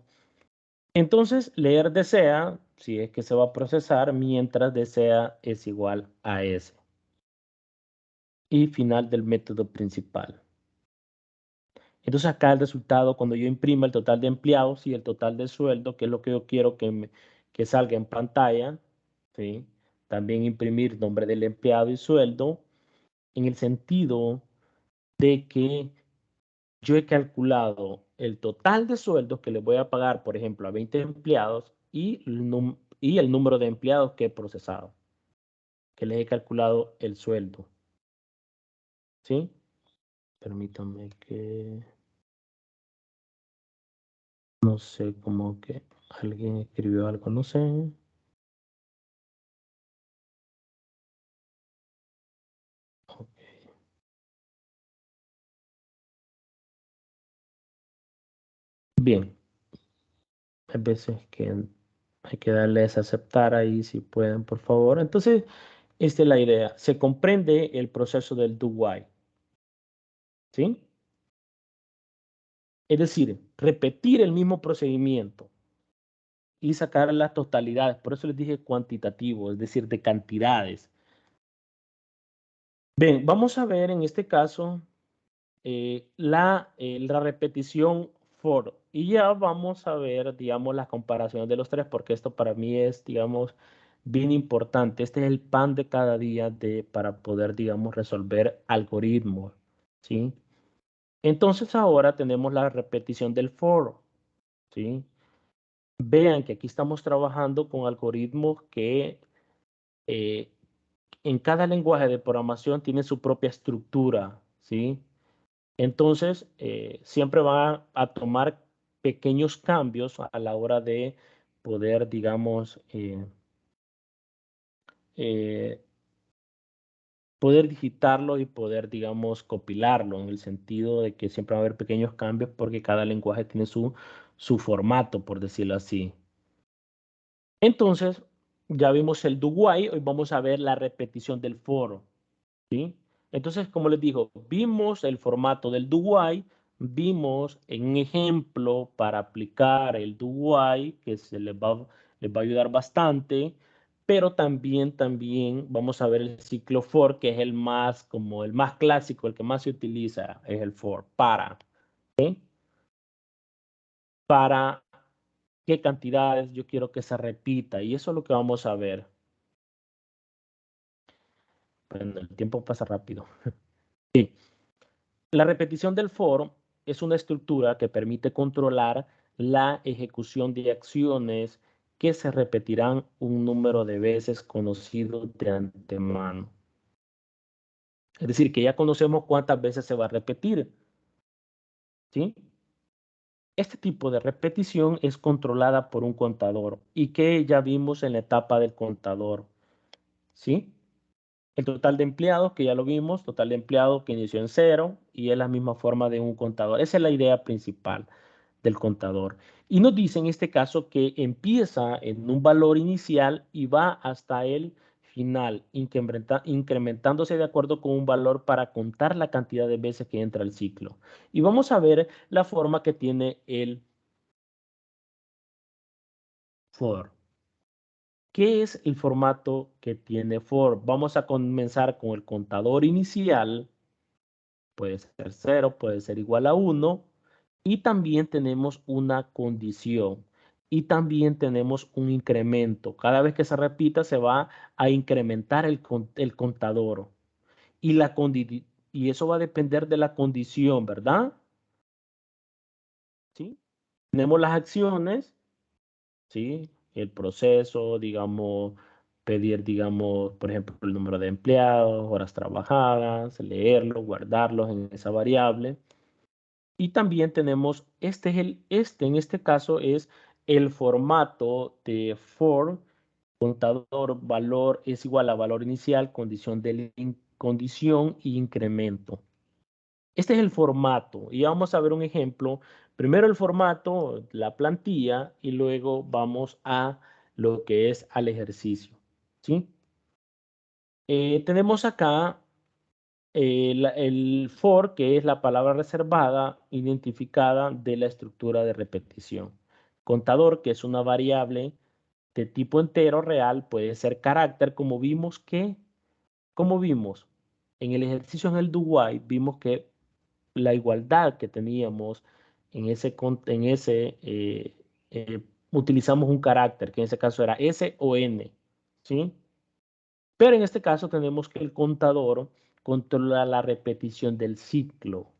Entonces, leer desea, si es que se va a procesar, mientras desea es igual a S. Y final del método principal. Entonces acá el resultado, cuando yo imprima el total de empleados y el total de sueldo, que es lo que yo quiero que salga en pantalla, ¿sí? También imprimir nombre del empleado y sueldo, en el sentido de que yo he calculado el total de sueldos que le voy a pagar, por ejemplo, a 20 empleados y el número de empleados que he procesado, que les he calculado el sueldo. ¿Sí? Permítanme que... No sé, como que alguien escribió algo, no sé. Ok. Bien, hay veces que hay que darles a aceptar ahí si pueden, por favor. Entonces, esta es la idea. Se comprende el proceso del do while. ¿Sí? Es decir, repetir el mismo procedimiento y sacar las totalidades. Por eso les dije cuantitativo, es decir, de cantidades. Bien, vamos a ver en este caso la repetición for. Y ya vamos a ver, digamos, las comparaciones de los tres, porque esto para mí es, digamos, bien importante. Este es el pan de cada día para poder, digamos, resolver algoritmos, ¿sí? Entonces ahora tenemos la repetición del for, ¿sí? Vean que aquí estamos trabajando con algoritmos que eh, en cada lenguaje de programación tiene su propia estructura, ¿sí? Entonces, siempre van a tomar pequeños cambios a la hora de poder, digamos, eh, poder digitarlo y poder, digamos, compilarlo, en el sentido de que siempre va a haber pequeños cambios porque cada lenguaje tiene su formato, por decirlo así. Entonces, ya vimos el do while, hoy vamos a ver la repetición del for, ¿sí? Entonces, como les digo, vimos el formato del do while, vimos en un ejemplo para aplicar el do while, que les va a ayudar bastante, pero también vamos a ver el ciclo for, que es el más, como el más clásico, el que más se utiliza, es el for, ¿sí? Para qué cantidades yo quiero que se repita, y eso es lo que vamos a ver. Bueno, el tiempo pasa rápido. Sí. La repetición del for es una estructura que permite controlar la ejecución de acciones que se repetirán un número de veces conocido de antemano. Es decir, que ya conocemos cuántas veces se va a repetir, ¿sí? Este tipo de repetición es controlada por un contador y que ya vimos en la etapa del contador, ¿sí? El total de empleados, que ya lo vimos, total de empleados que inició en 0 y es la misma forma de un contador. Esa es la idea principal del contador. Y nos dice en este caso que empieza en un valor inicial y va hasta el final, incrementándose de acuerdo con un valor para contar la cantidad de veces que entra el ciclo. Y vamos a ver la forma que tiene el for. ¿Qué es el formato que tiene for? Vamos a comenzar con el contador inicial. Puede ser 0, puede ser igual a 1. Y también tenemos una condición. Y también tenemos un incremento. Cada vez que se repita se va a incrementar el contador. Y eso va a depender de la condición, ¿verdad? ¿Sí? Tenemos las acciones, ¿sí? El proceso, digamos, pedir, digamos, por ejemplo, el número de empleados, horas trabajadas, leerlo, guardarlos en esa variable. Y también tenemos, en este caso es el formato de for, contador, valor es igual a valor inicial, condición y incremento. Este es el formato y vamos a ver un ejemplo. Primero el formato, la plantilla y luego vamos a lo que es al ejercicio, ¿sí? Tenemos acá el for, que es la palabra reservada identificada de la estructura de repetición. Contador, que es una variable de tipo entero real, puede ser carácter, como vimos en el ejercicio en el do while, vimos que la igualdad que teníamos utilizamos un carácter, que en ese caso era S o N, ¿sí? Pero en este caso tenemos que el contador controla la repetición del ciclo,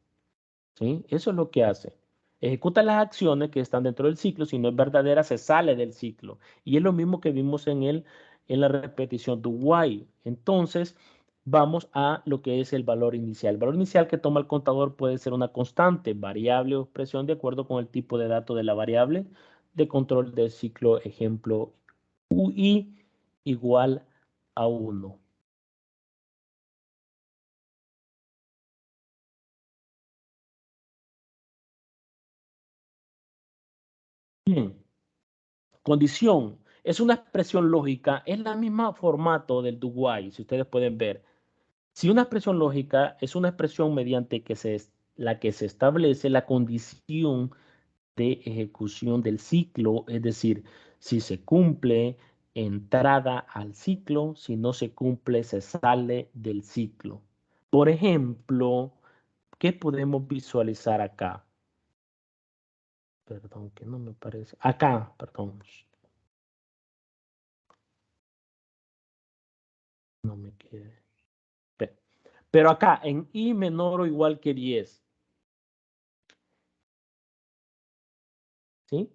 ¿sí? Eso es lo que hace. Ejecuta las acciones que están dentro del ciclo, si no es verdadera se sale del ciclo. Y es lo mismo que vimos en la repetición do while. Entonces, vamos a lo que es el valor inicial. El valor inicial que toma el contador puede ser una constante, variable o expresión de acuerdo con el tipo de dato de la variable de control del ciclo, ejemplo, UI igual a 1. Bien. Condición. Es una expresión lógica. Es la misma formato del do while, si ustedes pueden ver. Si una expresión lógica es una expresión mediante la que se establece la condición de ejecución del ciclo, es decir, si se cumple, entrada al ciclo, si no se cumple, se sale del ciclo. Por ejemplo, ¿qué podemos visualizar acá? Perdón, que no me parece. Acá, perdón. No me quede. Pero acá, en I menor o igual que 10. ¿Sí?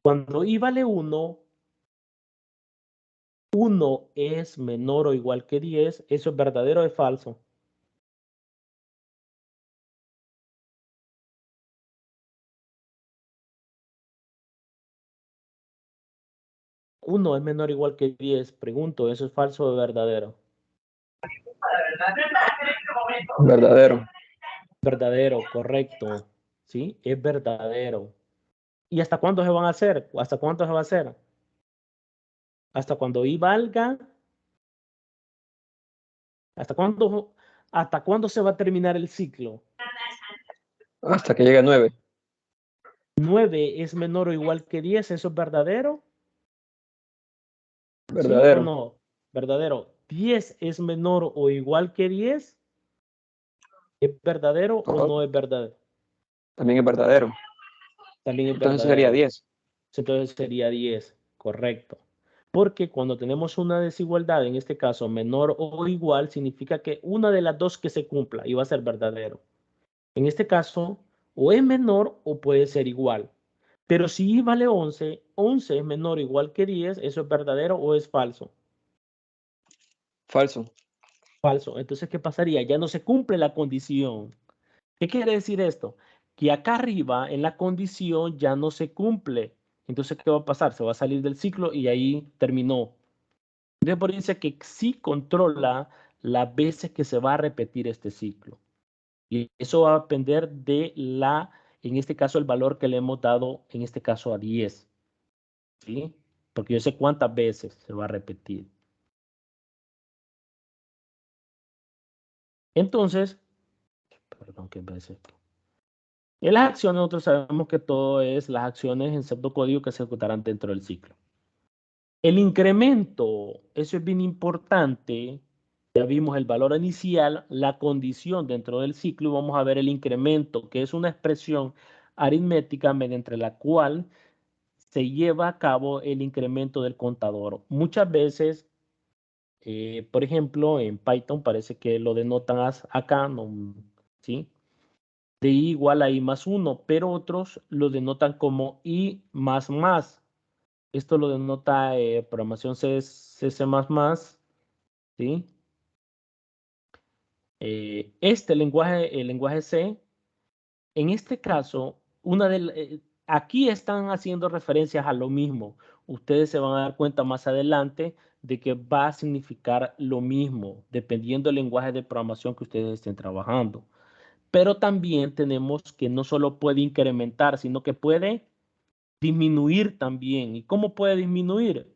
Cuando I vale 1, 1 es menor o igual que 10. ¿Eso es verdadero o es falso? Uno es menor o igual que 10. Pregunto, ¿eso es falso o verdadero? Verdadero. Verdadero, correcto. ¿Sí? Es verdadero. ¿Y hasta cuándo se van a hacer? ¿Hasta cuánto se va a hacer? Hasta cuando I valga. ¿Hasta cuándo se va a terminar el ciclo? Hasta que llegue a 9. 9 es menor o igual que 10. ¿Eso es verdadero? ¿Sí o Verdadero. no? Verdadero. 10 es menor o igual que 10. ¿Es verdadero o no es verdadero? También es verdadero. También es Entonces sería verdadero. 10. Entonces sería 10. Correcto. Porque cuando tenemos una desigualdad, en este caso menor o igual, significa que una de las dos que se cumpla y va a ser verdadero. En este caso, o es menor o puede ser igual. Pero si I vale 11, 11 es menor o igual que 10, ¿eso es verdadero o es falso? Falso. Falso. Entonces, ¿qué pasaría? Ya no se cumple la condición. ¿Qué quiere decir esto? Que acá arriba en la condición ya no se cumple. Entonces, ¿qué va a pasar? Se va a salir del ciclo y ahí terminó. Entonces, por eso dice que sí controla las veces que se va a repetir este ciclo. Y eso va a depender de en este caso, el valor que le hemos dado, en este caso, a 10. ¿Sí? Porque yo sé cuántas veces se va a repetir. Entonces, perdón, ¿qué veces? En las acciones, nosotros sabemos que todo es las acciones en pseudocódigo que se ejecutarán dentro del ciclo. El incremento, eso es bien importante. Ya vimos el valor inicial, la condición dentro del ciclo y vamos a ver el incremento, que es una expresión aritmética mediante la cual se lleva a cabo el incremento del contador. Muchas veces, por ejemplo, en Python parece que lo denotan acá, ¿no? ¿Sí? De I igual a I más 1, pero otros lo denotan como I más más. Esto lo denota programación C++, ¿sí? Este lenguaje, el lenguaje C, en este caso, aquí están haciendo referencias a lo mismo. Ustedes se van a dar cuenta más adelante de que va a significar lo mismo, dependiendo del lenguaje de programación que ustedes estén trabajando. Pero también tenemos que no solo puede incrementar, sino que puede disminuir también. ¿Y cómo puede disminuir?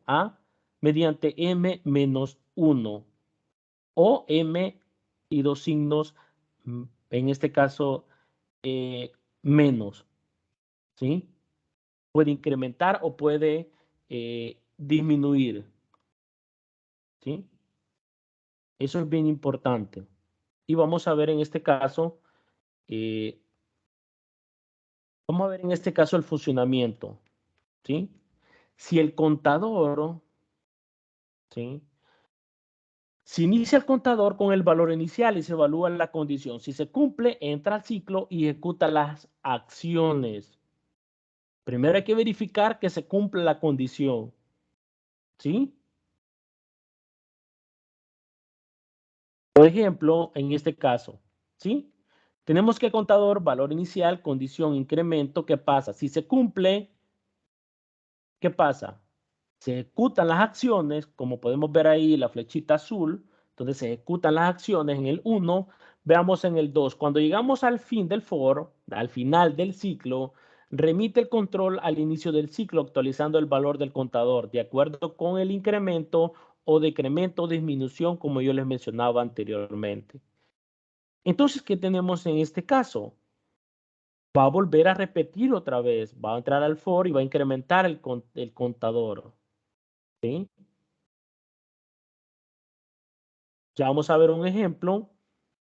Mediante m menos 1 o m y dos signos, en este caso, menos, ¿sí? Puede incrementar o puede disminuir, ¿sí? Eso es bien importante. Y vamos a ver en este caso, eh, vamos a ver en este caso el funcionamiento, ¿sí? Si el contador, ¿sí? Se inicia el contador con el valor inicial y se evalúa la condición. Si se cumple, entra al ciclo y ejecuta las acciones. Primero hay que verificar que se cumple la condición. ¿Sí? Por ejemplo, en este caso, ¿sí? Tenemos que el contador, valor inicial, condición, incremento. ¿Qué pasa? Si se cumple, ¿qué pasa? Se ejecutan las acciones, como podemos ver ahí la flechita azul, entonces se ejecutan las acciones en el 1, veamos en el 2. Cuando llegamos al fin del for, al final del ciclo, remite el control al inicio del ciclo actualizando el valor del contador de acuerdo con el incremento o decremento o disminución como yo les mencionaba anteriormente. Entonces, ¿qué tenemos en este caso? Va a volver a repetir otra vez, va a entrar al for y va a incrementar el contador. ¿Sí? Ya vamos a ver un ejemplo.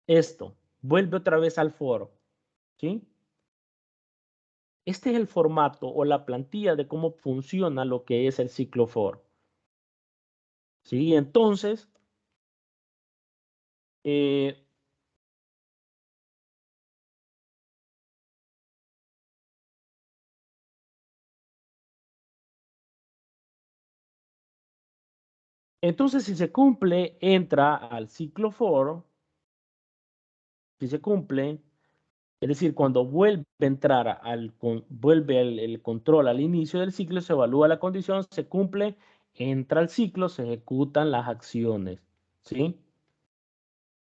Esto, vuelve otra vez al foro. ¿Sí? Este es el formato o la plantilla de cómo funciona lo que es el ciclo for. ¿Sí? Entonces, si se cumple, entra al ciclo for. Si se cumple, es decir, cuando vuelve a entrar vuelve el control al inicio del ciclo, se evalúa la condición, se cumple, entra al ciclo, se ejecutan las acciones. ¿Sí?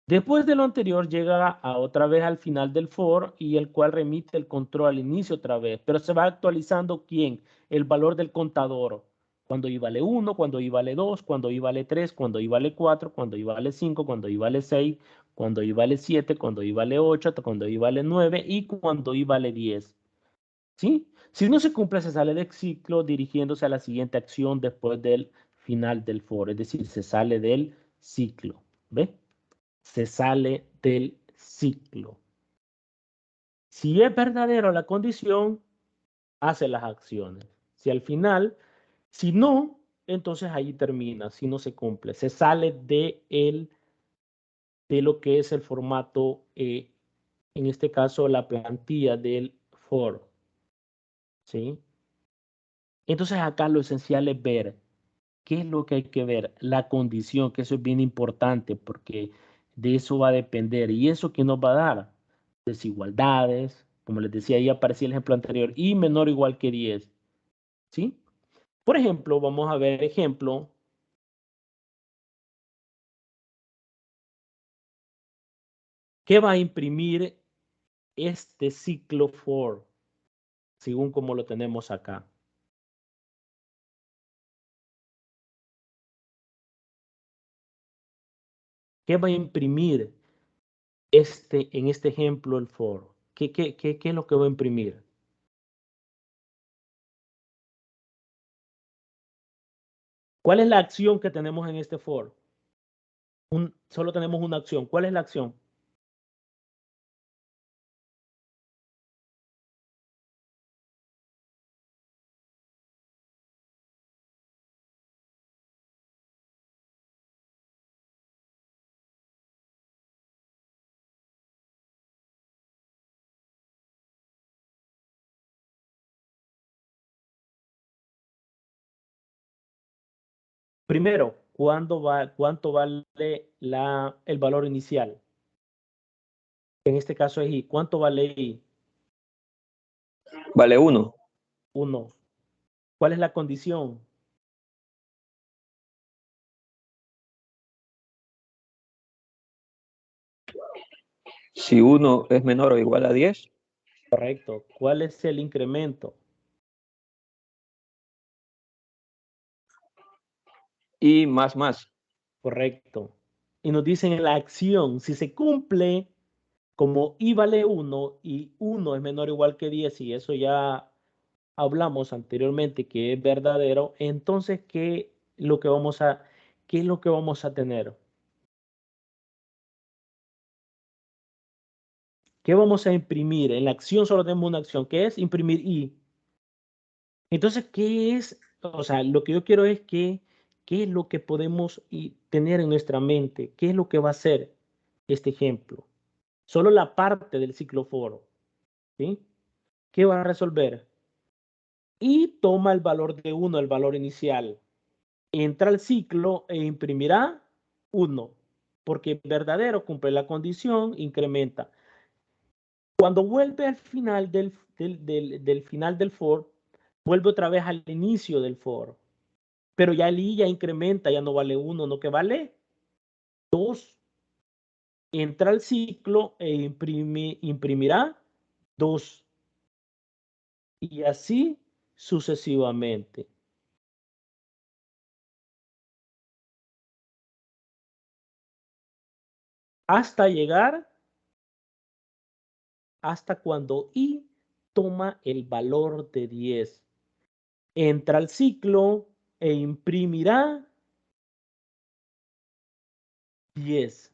Después de lo anterior llega otra vez al final del for y el cual remite el control al inicio otra vez, pero se va actualizando ¿quién? El valor del contador. Cuando I vale 1, cuando I vale 2, cuando I vale 3, cuando I vale 4, cuando I vale 5, cuando I vale 6, cuando I vale 7, cuando I vale 8, cuando I vale 9 y cuando I vale 10. ¿Sí? Si no se cumple, se sale del ciclo dirigiéndose a la siguiente acción después del final del for, es decir, se sale del ciclo. ¿Ve? Se sale del ciclo. Si es verdadero la condición, hace las acciones. Si al final, si no, entonces ahí termina, si no se cumple. Se sale de lo que es el formato en este caso, la plantilla del for, ¿sí? Entonces acá lo esencial es ver qué es lo que hay que ver, la condición, que eso es bien importante porque de eso va a depender. ¿Y eso qué nos va a dar? Desigualdades, como les decía, ahí aparecía el ejemplo anterior, y menor o igual que 10, ¿sí? Por ejemplo, vamos a ver ejemplo. ¿Qué va a imprimir este ciclo for, según como lo tenemos acá? ¿Qué va a imprimir en este ejemplo el for? ¿Qué es lo que va a imprimir? ¿Cuál es la acción que tenemos en este for? Solo tenemos una acción. ¿Cuál es la acción? Primero, ¿cuánto vale el valor inicial? En este caso es I. ¿Cuánto vale I? Vale 1. 1. ¿Cuál es la condición? Si 1 es menor o igual a 10. Correcto. ¿Cuál es el incremento? Y más. Correcto. Y nos dicen en la acción, si se cumple, como I vale 1 y 1 es menor o igual que 10, y eso ya hablamos anteriormente que es verdadero, entonces, ¿qué es lo que vamos a tener? ¿Qué vamos a imprimir? En la acción solo tenemos una acción, que es imprimir I. Entonces, ¿qué es? O sea, lo que yo quiero es qué es lo que podemos tener en nuestra mente, qué es lo que va a hacer este ejemplo. Solo la parte del ciclo for, ¿sí? ¿Qué va a resolver? Y toma el valor de 1, el valor inicial. Entra al ciclo e imprimirá 1, porque verdadero cumple la condición, incrementa. Cuando vuelve al final del final del for, vuelve otra vez al inicio del for. Pero ya el I ya incrementa, ya no vale 1, no que vale 2. Entra al ciclo e imprimirá 2. Y así sucesivamente. Hasta llegar hasta cuando I toma el valor de 10. Entra al ciclo e imprimirá 10.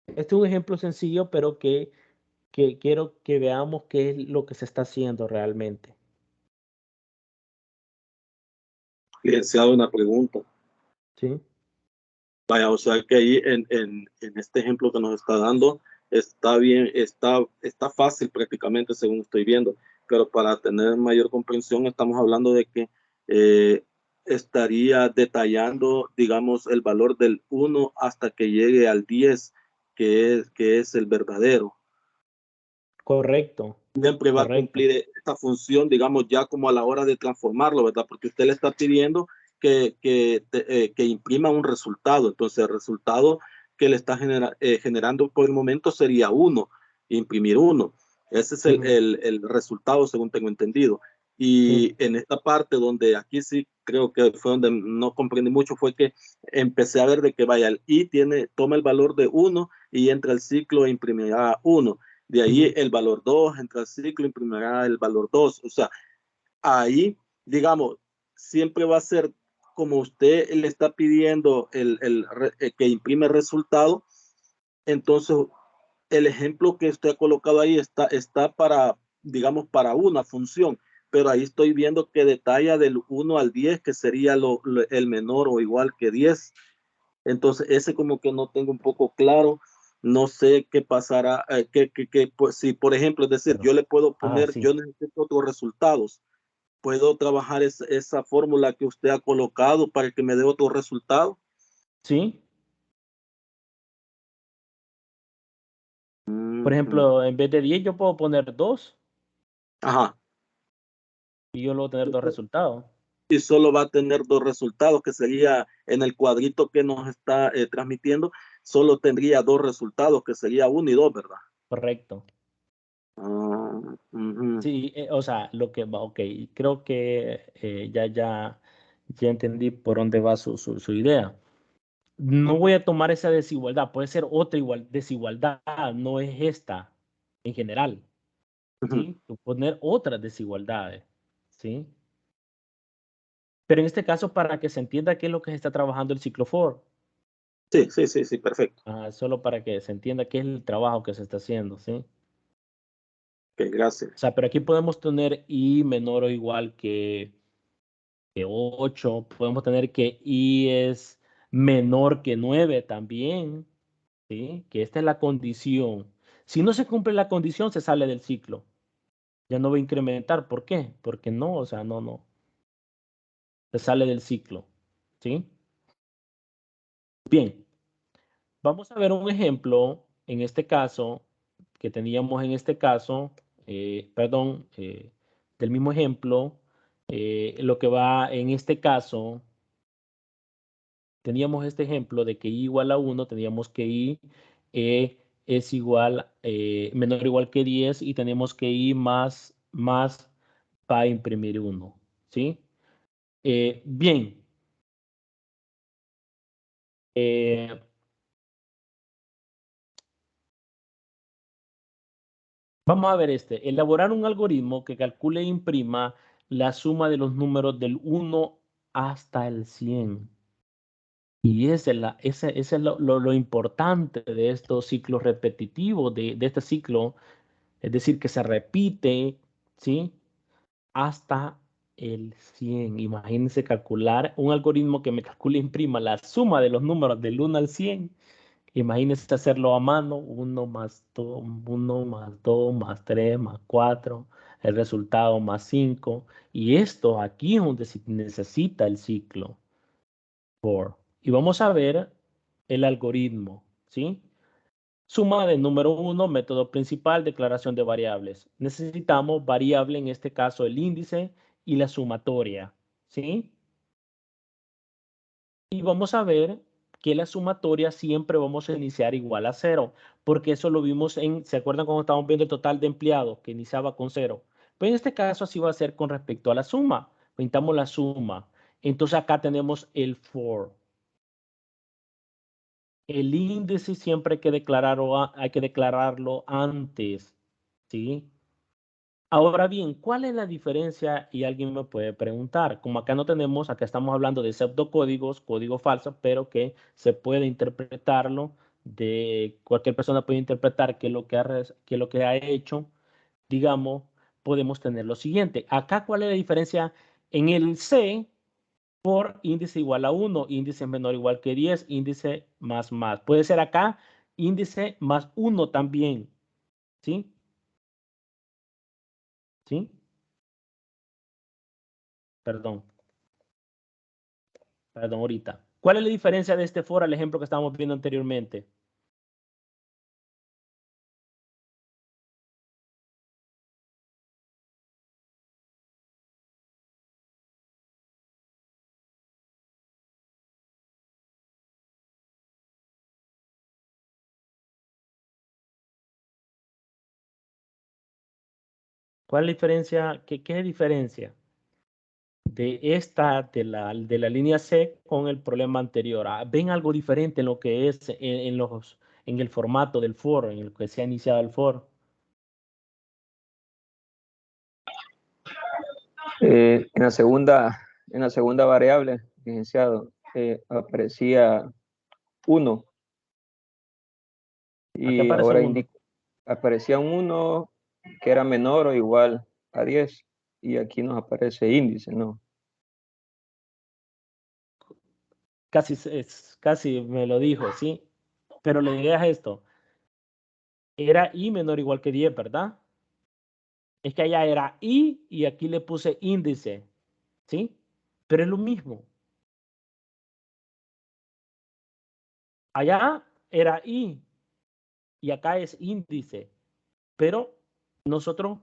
Este es un ejemplo sencillo, pero que quiero que veamos qué es lo que se está haciendo realmente. Licenciado, una pregunta. ¿Sí? Vaya, o sea que ahí en este ejemplo que nos está dando, está bien, está fácil prácticamente según estoy viendo, pero para tener mayor comprensión estamos hablando de que estaría detallando, digamos, el valor del 1 hasta que llegue al 10, que es el verdadero. Correcto. Siempre va a Correcto. cumplir esta función, digamos, ya como a la hora de transformarlo, ¿verdad? Porque usted le está pidiendo que imprima un resultado. Entonces, el resultado que le está generando por el momento sería 1, imprimir 1. Ese es el resultado, según tengo entendido. Y en esta parte donde aquí sí creo que fue donde no comprendí mucho, fue que empecé a ver de que vaya, el I toma el valor de 1 y entra al ciclo e imprimirá 1. De ahí el valor 2, entra al ciclo, imprimirá el valor 2. O sea, ahí, digamos, siempre va a ser como usted le está pidiendo que imprime el resultado. Entonces, el ejemplo que usted ha colocado ahí está para, digamos, para una función. pero ahí estoy viendo que detalla del 1 al 10, que sería el menor o igual que 10. Entonces, ese como que no tengo un poco claro. No sé qué pasará, pues, si por ejemplo, es decir, yo le puedo poner, sí. yo necesito otros resultados. ¿Puedo trabajar esa fórmula que usted ha colocado para que me dé otro resultado? ¿Sí? Por Ujú. ejemplo, en vez de 10 yo puedo poner 2 Ajá. y yo luego tener dos resultados. Y solo va a tener dos resultados, que sería en el cuadrito que nos está transmitiendo, solo tendría dos resultados, que sería 1 y 2, ¿verdad? Correcto. Ah, ujú. Sí, o sea, lo que va, ok, creo que ya entendí por dónde va su idea. No voy a tomar esa desigualdad, puede ser otra desigualdad, no es esta en general, Ujú. ¿sí? Poner otras desigualdades, ¿sí? Pero en este caso, para que se entienda qué es lo que se está trabajando el ciclo for, Sí, perfecto. solo para que se entienda qué es el trabajo que se está haciendo, ¿sí? Ok, gracias. O sea, pero aquí podemos tener i menor o igual que 8, podemos tener que i es menor que 9 también, ¿sí? Que esta es la condición. Si no se cumple la condición, se sale del ciclo. Ya no va a incrementar. ¿Por qué? Porque no, o sea, no. Se sale del ciclo, ¿sí? Bien, vamos a ver un ejemplo en este caso, que teníamos en este caso, del mismo ejemplo, lo que va en este caso, teníamos este ejemplo de que i igual a 1, teníamos que i es igual, menor o igual que 10 y tenemos que i más va a imprimir 1, ¿sí? Bien. Vamos a ver este. Elaborar un algoritmo que calcule e imprima la suma de los números del 1 hasta el 100. Y ese es lo importante de estos ciclos repetitivos, de este ciclo, es decir, que se repite, ¿sí? Hasta el 100. Imagínense calcular un algoritmo que me calcule e imprima la suma de los números del 1 al 100. Imagínense hacerlo a mano, 1 más 2, 1 más 2 más 3 más 4, el resultado más 5. Y esto aquí es donde se necesita el ciclo for. Y vamos a ver el algoritmo, ¿sí? Suma de número 1, método principal, declaración de variables. Necesitamos variable, en este caso el índice y la sumatoria, ¿sí? Y vamos a ver que la sumatoria siempre vamos a iniciar igual a 0, porque eso lo vimos ¿se acuerdan cuando estábamos viendo el total de empleados que iniciaba con 0? Pues en este caso así va a ser con respecto a la suma. Pintamos la suma. Entonces acá tenemos el for. El índice siempre hay que declararlo antes, ¿sí? Ahora bien, ¿cuál es la diferencia? Y alguien me puede preguntar, como acá no tenemos, acá estamos hablando de pseudocódigos, código falso, pero que se puede interpretarlo, cualquier persona puede interpretar qué es lo que ha hecho, digamos, podemos tener lo siguiente. Acá, ¿cuál es la diferencia? En el C, por índice igual a 1, índice menor o igual que 10, índice más. Puede ser acá índice más 1 también, ¿sí? ¿Sí? Perdón. Perdón, ahorita. ¿Cuál es la diferencia de este for al ejemplo que estábamos viendo anteriormente? ¿Cuál es la diferencia? ¿Qué es la diferencia de esta, de la línea C con el problema anterior? ¿Ven algo diferente en lo que es en el formato del for, en el que se ha iniciado el for? En la segunda variable, licenciado, aparecía 1 ¿A qué y aparece ahora uno? aparecía un 1 que era menor o igual a 10. y aquí nos aparece índice, ¿no? Casi me lo dijo, ¿sí? Pero le digas esto. Era I menor o igual que 10, ¿verdad? Es que allá era I y aquí le puse índice, ¿sí? Pero es lo mismo. Allá era I y acá es índice, pero nosotros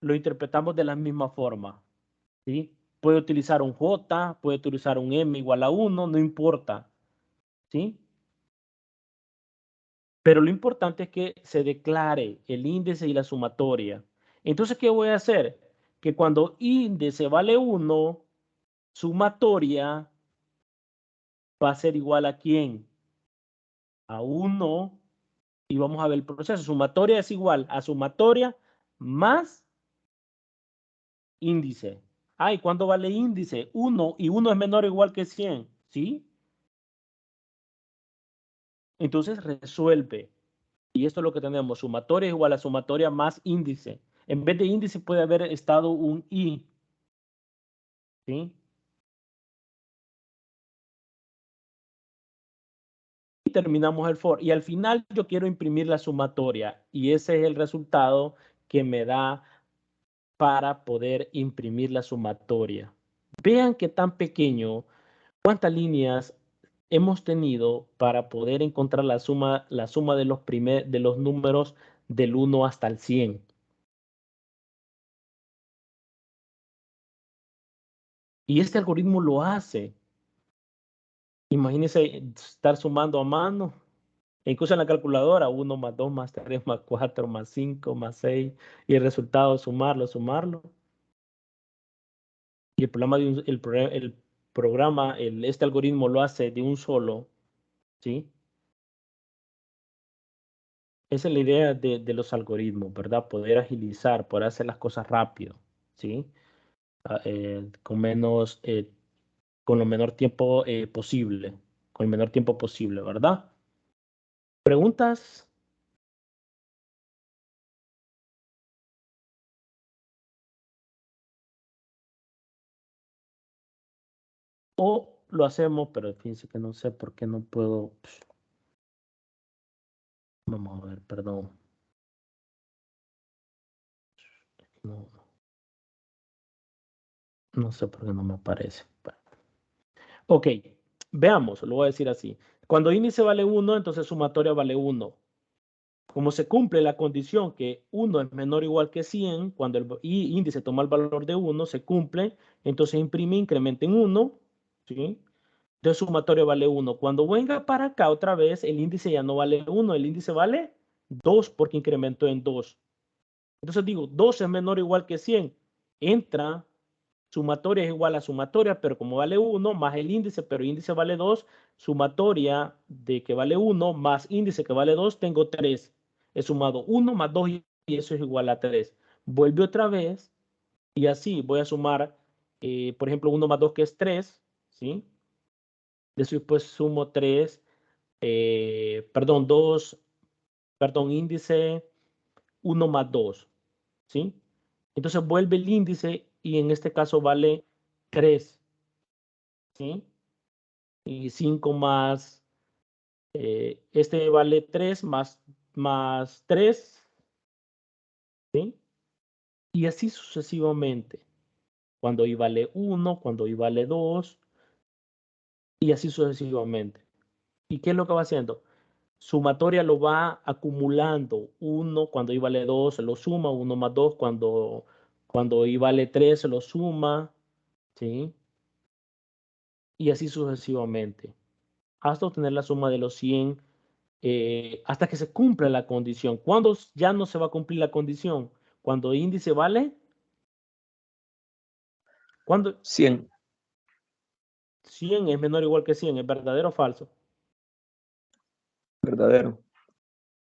lo interpretamos de la misma forma, ¿sí? Puede utilizar un J, puede utilizar un M igual a 1, no importa, ¿sí? Pero lo importante es que se declare el índice y la sumatoria. Entonces, ¿qué voy a hacer? Que cuando índice vale 1, sumatoria va a ser igual a ¿quién? A 1. Y vamos a ver el proceso. Sumatoria es igual a sumatoria más índice. ¿Y cuándo vale índice? 1 y 1 es menor o igual que 100. ¿Sí? Entonces resuelve. Y esto es lo que tenemos. Sumatoria es igual a sumatoria más índice. En vez de índice puede haber estado un I. ¿Sí? Y terminamos el for. Y al final yo quiero imprimir la sumatoria. Y ese es el resultado que me da para poder imprimir la sumatoria. Vean qué tan pequeño, cuántas líneas hemos tenido para poder encontrar la suma de los números del 1 hasta el 100. Y este algoritmo lo hace. Imagínense estar sumando a mano, e incluso en la calculadora, 1 más 2 más 3 más 4 más 5 más 6, y el resultado sumarlo. Y el programa, este algoritmo lo hace de un solo, ¿sí? Esa es la idea de los algoritmos, ¿verdad? Poder agilizar, poder hacer las cosas rápido, ¿sí? Con con lo menor tiempo posible, con el menor tiempo posible, ¿verdad? ¿Preguntas? O lo hacemos, pero fíjense que no sé por qué no puedo. Vamos a ver, perdón. No, no sé por qué no me aparece. Ok, veamos, lo voy a decir así. Cuando índice vale 1, entonces sumatoria vale 1. Como se cumple la condición que 1 es menor o igual que 100, cuando el índice toma el valor de 1, se cumple, entonces imprime incremento en 1, ¿sí? Entonces sumatoria vale 1. Cuando venga para acá otra vez, el índice ya no vale 1, el índice vale 2 porque incrementó en 2. Entonces digo, 2 es menor o igual que 100. Entra, sumatoria es igual a sumatoria, pero como vale 1, más el índice, pero índice vale 2, sumatoria de que vale 1 más índice que vale 2, tengo 3. He sumado 1 más 2 y eso es igual a 3. Vuelve otra vez y así voy a sumar, por ejemplo, 1 más 2 que es 3, ¿sí? Después sumo 3, perdón, 2, perdón, índice 1 más 2, ¿sí? Entonces vuelve el índice y en este caso vale 3, ¿sí? Y 5 más, este vale 3 más 3, ¿sí? Y así sucesivamente. Cuando i vale 1, cuando i vale 2, y así sucesivamente. ¿Y qué es lo que va haciendo? Sumatoria lo va acumulando. 1 cuando i vale 2 se lo suma, 1 más 2 cuando i vale 3 se lo suma, ¿sí? Y así sucesivamente. Hasta obtener la suma de los 100, hasta que se cumpla la condición. ¿Cuándo ya no se va a cumplir la condición? Cuando índice vale, cuando 100. 100 es menor o igual que 100, ¿es verdadero o falso? Verdadero.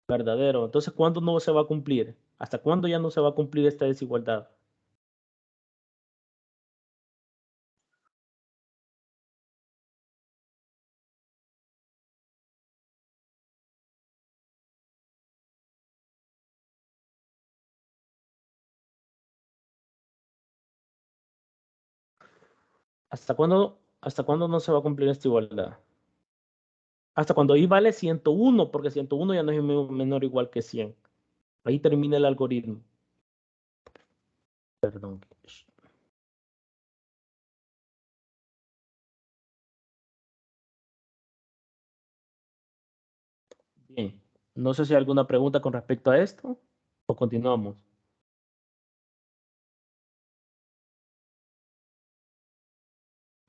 Verdadero. Entonces, ¿cuándo no se va a cumplir? ¿Hasta cuándo ya no se va a cumplir esta desigualdad? ¿Hasta cuándo no se va a cumplir esta igualdad? Hasta cuando i vale 101, porque 101 ya no es menor o igual que 100. Ahí termina el algoritmo. Perdón. Bien. No sé si hay alguna pregunta con respecto a esto o continuamos.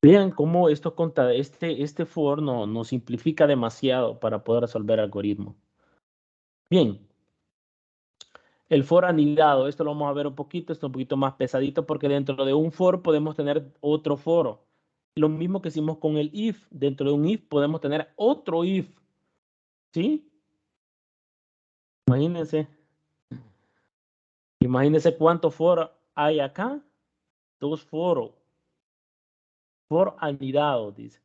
Vean cómo este for nos simplifica demasiado para poder resolver algoritmos. Bien. El for anidado, esto lo vamos a ver un poquito, esto es un poquito más pesadito porque dentro de un for podemos tener otro for. Lo mismo que hicimos con el if, dentro de un if podemos tener otro if. ¿Sí? Imagínense. Imagínense cuántos for hay acá. 2 for. For anidado, dice.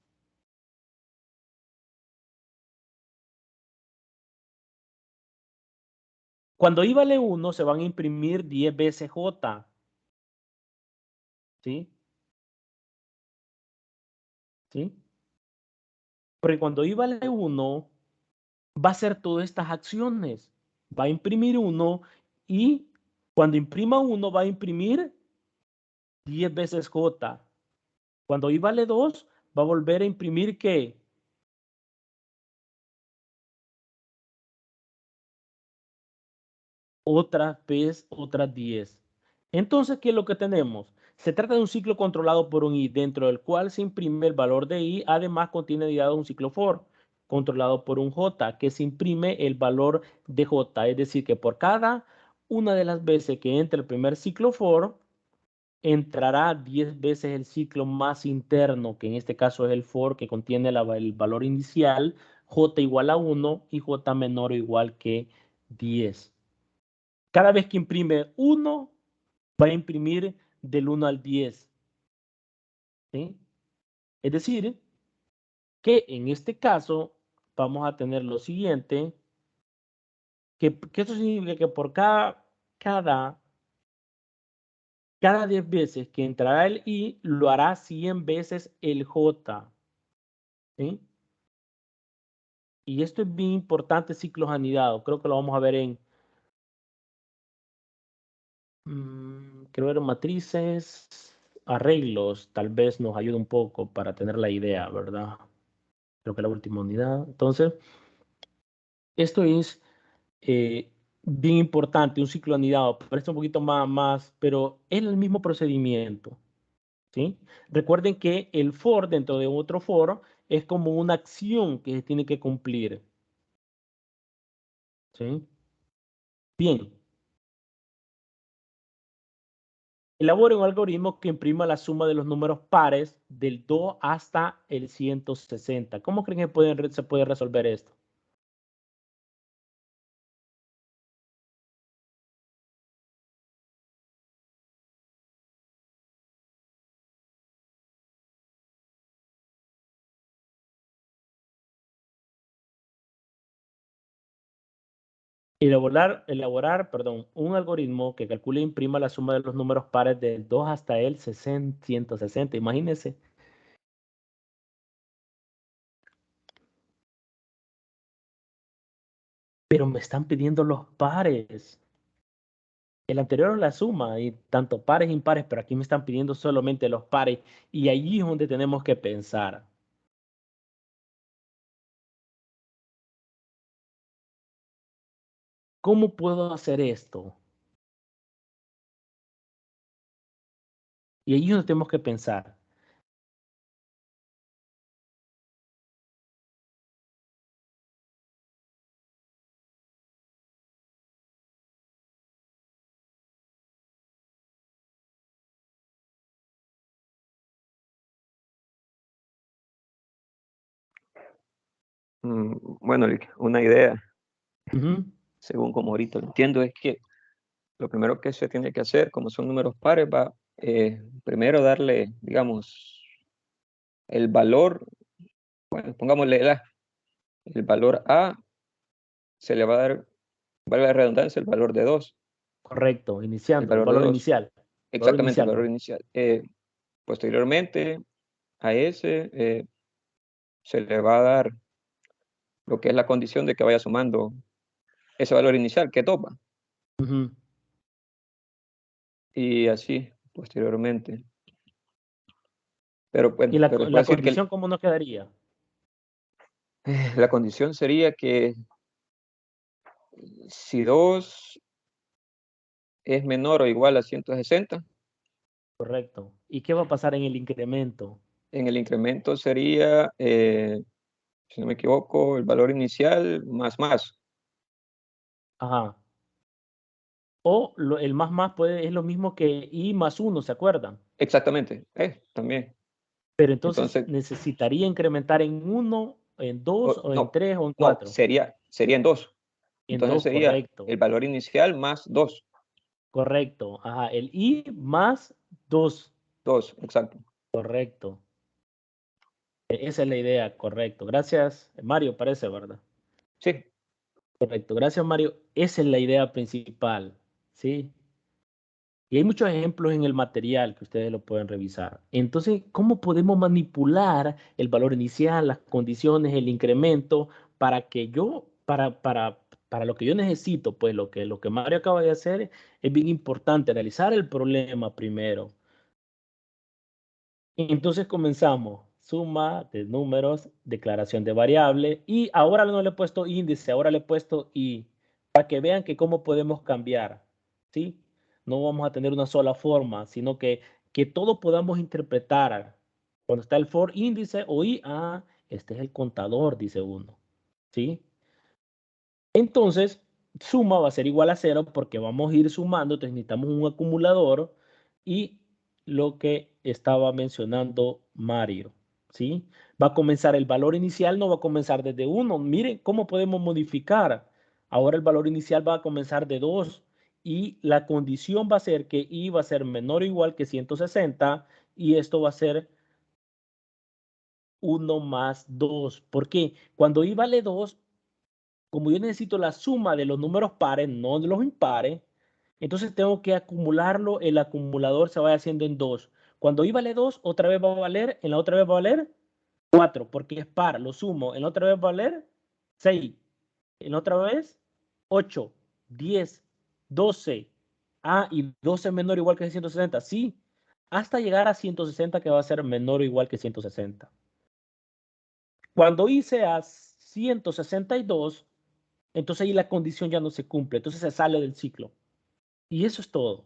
Cuando i vale 1, se van a imprimir 10 veces j. ¿Sí? ¿Sí? Porque cuando i vale 1, va a hacer todas estas acciones. Va a imprimir 1 y cuando imprima 1 va a imprimir 10 veces j. Cuando i vale 2, va a volver a imprimir ¿qué? Otra vez, otras 10. Entonces, ¿qué es lo que tenemos? Se trata de un ciclo controlado por un i, dentro del cual se imprime el valor de i. Además, contiene dado un ciclo for, controlado por un j, que se imprime el valor de j. Es decir, que por cada una de las veces que entre el primer ciclo for, entrará 10 veces el ciclo más interno, que en este caso es el for, que contiene el valor inicial, j igual a 1 y j menor o igual que 10. Cada vez que imprime 1, va a imprimir del 1 al 10. ¿Sí? Es decir, que en este caso vamos a tener lo siguiente, que eso significa que por cada 10 veces que entrará el i, lo hará 100 veces el j. ¿Sí? Y esto es bien importante, ciclos anidados. Creo que lo vamos a ver en, creo que en matrices, arreglos, tal vez nos ayude un poco para tener la idea, ¿verdad? Creo que la última unidad. Entonces, esto es bien importante, un ciclo anidado. Parece un poquito más, pero es el mismo procedimiento. ¿Sí? Recuerden que el for dentro de otro for es como una acción que se tiene que cumplir. ¿Sí? Bien. Elabore un algoritmo que imprima la suma de los números pares del 2 hasta el 160. ¿Cómo creen que se puede resolver esto? Elaborar, un algoritmo que calcule e imprima la suma de los números pares del 2 hasta el 160. Imagínense. Pero me están pidiendo los pares. El anterior es la suma, y tanto pares e impares, pero aquí me están pidiendo solamente los pares. Y allí es donde tenemos que pensar. ¿Cómo puedo hacer esto? Y allí es donde tenemos que pensar. Bueno, una idea, Ujú. según como ahorita lo entiendo, es que lo primero que se tiene que hacer, como son números pares, va primero darle, digamos, el valor, bueno, pongámosle el valor A, se le va a dar, valga la redundancia, el valor de 2. Correcto, El iniciando, el valor de valor 2. inicial. Valor Exactamente, el inicial, valor perdón. inicial. Posteriormente, a ese se le va a dar lo que es la condición de que vaya sumando ese valor inicial que topa. Ujú. Y así posteriormente. Pero bueno, ¿Y la, pero les puedo la decir que condición cómo nos quedaría? la condición sería que si 2 es menor o igual a 160, Correcto. ¿Y qué va a pasar en el incremento? en el incremento sería, si no me equivoco, el valor inicial más. Ajá. O el más es lo mismo que i más 1, ¿se acuerdan? Exactamente, también. Pero entonces Entonces, necesitaría incrementar en 1, en 2, o en no, 3 o en no, 4. sería en 2. En Entonces 2, sería correcto. el valor inicial más 2. Correcto. Ajá. El i más 2. 2, exacto. Correcto. Esa es la idea, correcto. Gracias, Mario, parece, ¿verdad? Sí, Correcto. Gracias, Mario. Esa es la idea principal, ¿sí? Y hay muchos ejemplos en el material que ustedes lo pueden revisar. Entonces, ¿cómo podemos manipular el valor inicial, las condiciones, el incremento para que para lo que yo necesito? Pues lo que Mario acaba de hacer es bien importante, analizar el problema primero. Entonces comenzamos. Suma de números, declaración de variable y ahora no le he puesto índice, ahora le he puesto i para que vean que cómo podemos cambiar, ¿sí? No vamos a tener una sola forma, sino que todo podamos interpretar. Cuando está el for índice o i, este es el contador, dice uno, ¿sí? Entonces, suma va a ser igual a 0 porque vamos a ir sumando, entonces necesitamos un acumulador y lo que estaba mencionando Mario, ¿sí? Va a comenzar el valor inicial, no va a comenzar desde 1. Miren cómo podemos modificar. Ahora el valor inicial va a comenzar de 2 y la condición va a ser que i va a ser menor o igual que 160 y esto va a ser 1 más 2. ¿Por qué? Cuando i vale 2, como yo necesito la suma de los números pares, no de los impares, entonces tengo que acumularlo, el acumulador se va haciendo en 2. Cuando i vale 2, otra vez va a valer, en la otra vez va a valer 4, porque es par, lo sumo, en la otra vez va a valer 6, en la otra vez 8, 10, 12, y 12 es menor o igual que 160, sí, hasta llegar a 160 que va a ser menor o igual que 160. Cuando i sea 162, entonces ahí la condición ya no se cumple, entonces se sale del ciclo. Y eso es todo.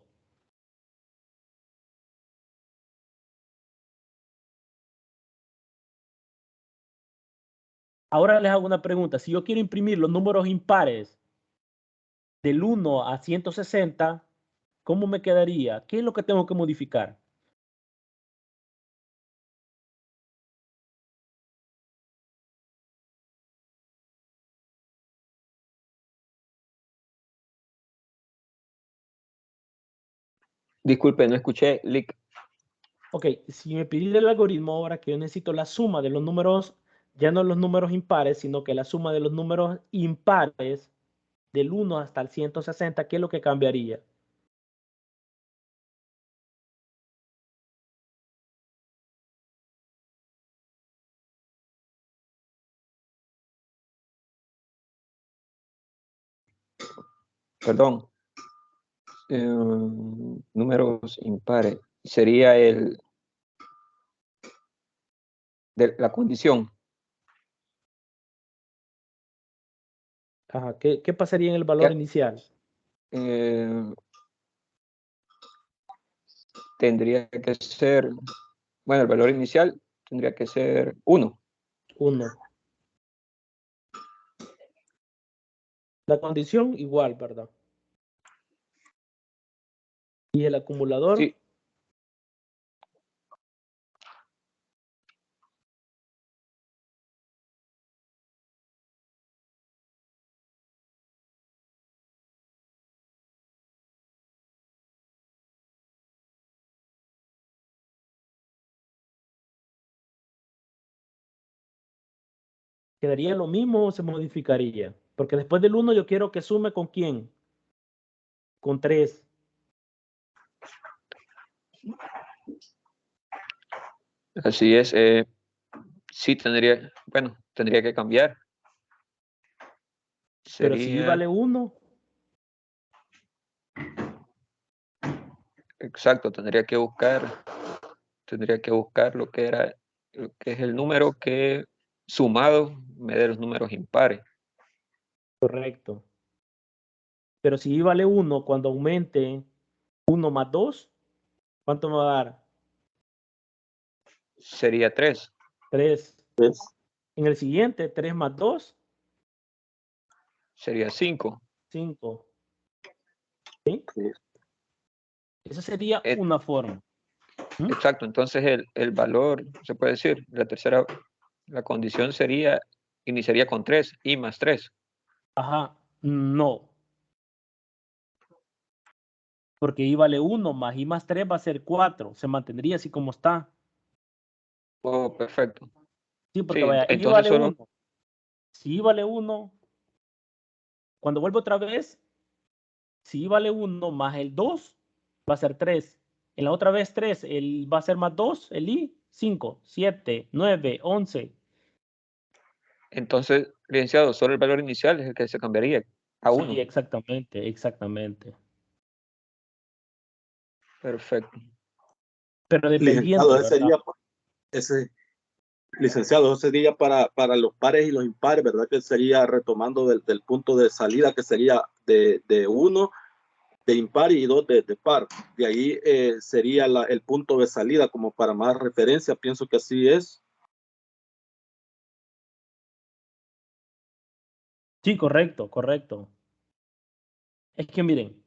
Ahora les hago una pregunta. Si yo quiero imprimir los números impares del 1 a 160, ¿cómo me quedaría? ¿Qué es lo que tengo que modificar? disculpe, no escuché, Lick. Ok, si me pide el algoritmo ahora que yo necesito la suma de los números, ya no los números impares, sino que la suma de los números impares del 1 hasta el 160, ¿qué es lo que cambiaría? Perdón. Números impares. Sería el de la condición. Ajá, ¿qué pasaría en el valor Que, inicial? tendría que ser, bueno, el valor inicial tendría que ser 1. 1. La condición igual, ¿verdad? Y el acumulador, Sí, ¿quedaría lo mismo o se modificaría? Porque después del 1 yo quiero que sume con quién. Con 3. Así es. Sí, tendría que cambiar. Pero si y vale 1. Exacto, tendría que buscar lo que es el número que sumado me dé los números impares. Correcto. Pero si y vale 1, cuando aumente 1 más 2, ¿cuánto me va a dar? Sería 3. 3. ¿Ves? En el siguiente, 3 más 2. Sería 5. 5. ¿Sí? Sí. Esa sería una forma. Exacto, entonces el valor, se puede decir, la condición iniciaría con 3, y más 3. Ajá, no. Porque y vale 1 más y más 3 va a ser 4. Se mantendría así como está. Oh, perfecto. Sí, porque Sí, vaya, y entonces vale solo 1. Si y vale 1, cuando vuelvo otra vez, si y vale 1 más el 2, va a ser 3. En la otra vez 3, va a ser más 2, el i, 5, 7, 9, 11. entonces, licenciado, solo el valor inicial es el que se cambiaría a 1. Sí, exactamente, exactamente. Perfecto. Pero Licenciado, dependiendo, ¿verdad? Licenciado, ese sería para los pares y los impares, ¿verdad? Que sería retomando del punto de salida, que sería de 1 de impar y 2 de par. De ahí sería el punto de salida, como para más referencia, pienso que así es. Sí, correcto, correcto. Es que miren,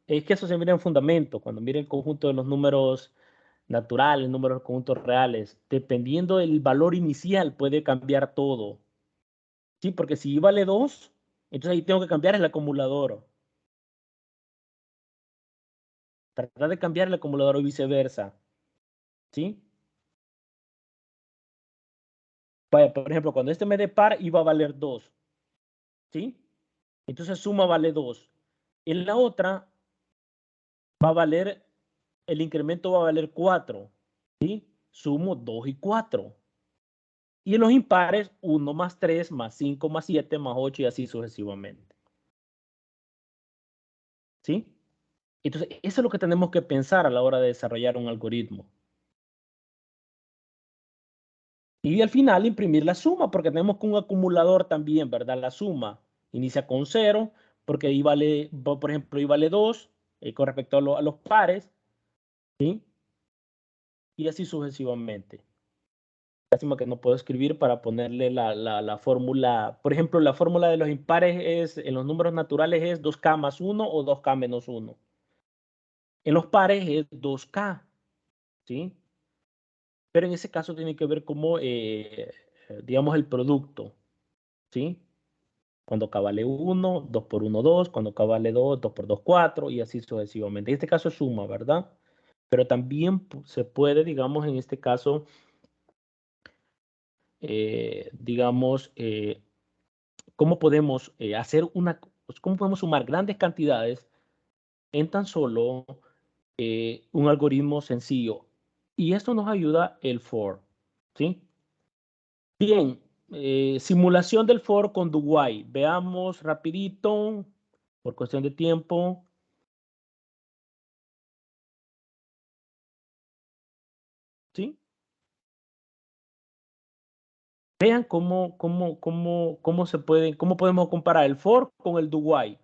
es que eso se mira en fundamento, cuando miren el conjunto de los números naturales, números conjuntos reales, dependiendo del valor inicial puede cambiar todo. Sí, porque si I vale 2, entonces ahí tengo que cambiar el acumulador. Tratar de cambiar el acumulador o viceversa. ¿Sí? Vaya, por ejemplo, cuando este me dé par, iba a valer 2. ¿Sí? Entonces suma vale 2. En la otra va a valer, el incremento va a valer 4. ¿Sí? Sumo 2 y 4. Y en los impares, 1 más 3, más 5, más 7, más 8 y así sucesivamente. ¿Sí? Entonces, eso es lo que tenemos que pensar a la hora de desarrollar un algoritmo. Y al final imprimir la suma, porque tenemos un acumulador también, ¿verdad? La suma inicia con 0, porque ahí vale, por ejemplo, ahí vale 2 con respecto a los pares, ¿sí? Y así sucesivamente. Lástima que no puedo escribir para ponerle la fórmula. Por ejemplo, la fórmula de los impares es, en los números naturales es 2K más 1 o 2K menos 1. En los pares es 2K, ¿sí? Pero en ese caso tiene que ver como, digamos, el producto, ¿sí? Cuando K vale 1, 2 por 1, 2. Cuando K vale 2, 2 por 2, 4. Y así sucesivamente. En este caso es suma, ¿verdad? Pero también se puede, digamos, en este caso, digamos, cómo podemos cómo podemos sumar grandes cantidades en tan solo un algoritmo sencillo. Y esto nos ayuda el for, ¿sí? Bien, simulación del for con do while. Veamos rapidito, por cuestión de tiempo. ¿Sí? Vean cómo podemos comparar el for con el do while,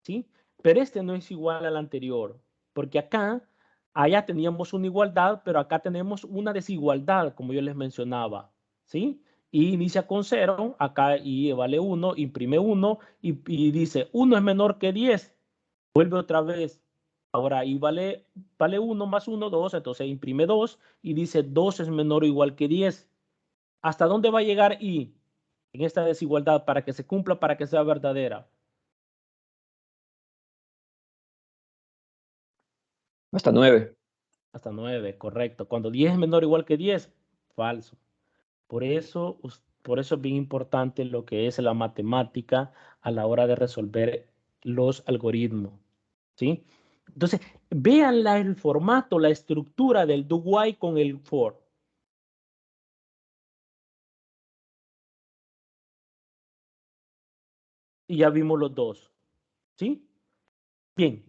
¿sí? Pero este no es igual al anterior, porque allá teníamos una igualdad, pero acá tenemos una desigualdad, como yo les mencionaba, ¿sí? Y inicia con 0, acá y vale 1, imprime 1 y dice 1 es menor que 10, vuelve otra vez. Ahora y vale 1 más 1, 2, entonces imprime 2 y dice 2 es menor o igual que 10. ¿Hasta dónde va a llegar y en esta desigualdad para que se cumpla, para que sea verdadera? Hasta 9. Hasta 9, correcto. Cuando 10 es menor o igual que 10, falso. Por eso es bien importante lo que es la matemática a la hora de resolver los algoritmos, ¿sí? Entonces, vean el formato, la estructura del do while con el for. y ya vimos los dos. ¿Sí? Bien.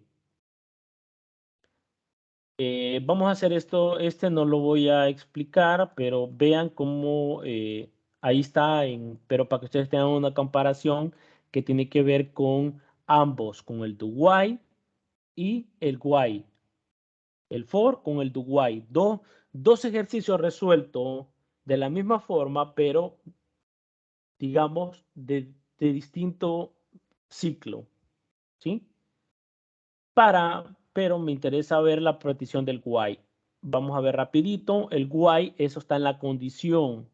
Vamos a hacer esto. Este no lo voy a explicar, pero vean cómo ahí está, pero para que ustedes tengan una comparación que tiene que ver con ambos, con el do while y el while. El for con el do while. Dos ejercicios resueltos de la misma forma, pero digamos de distinto ciclo. ¿Sí? Pero me interesa ver la partición del while. Vamos a ver rapidito. El while, eso está en la condición.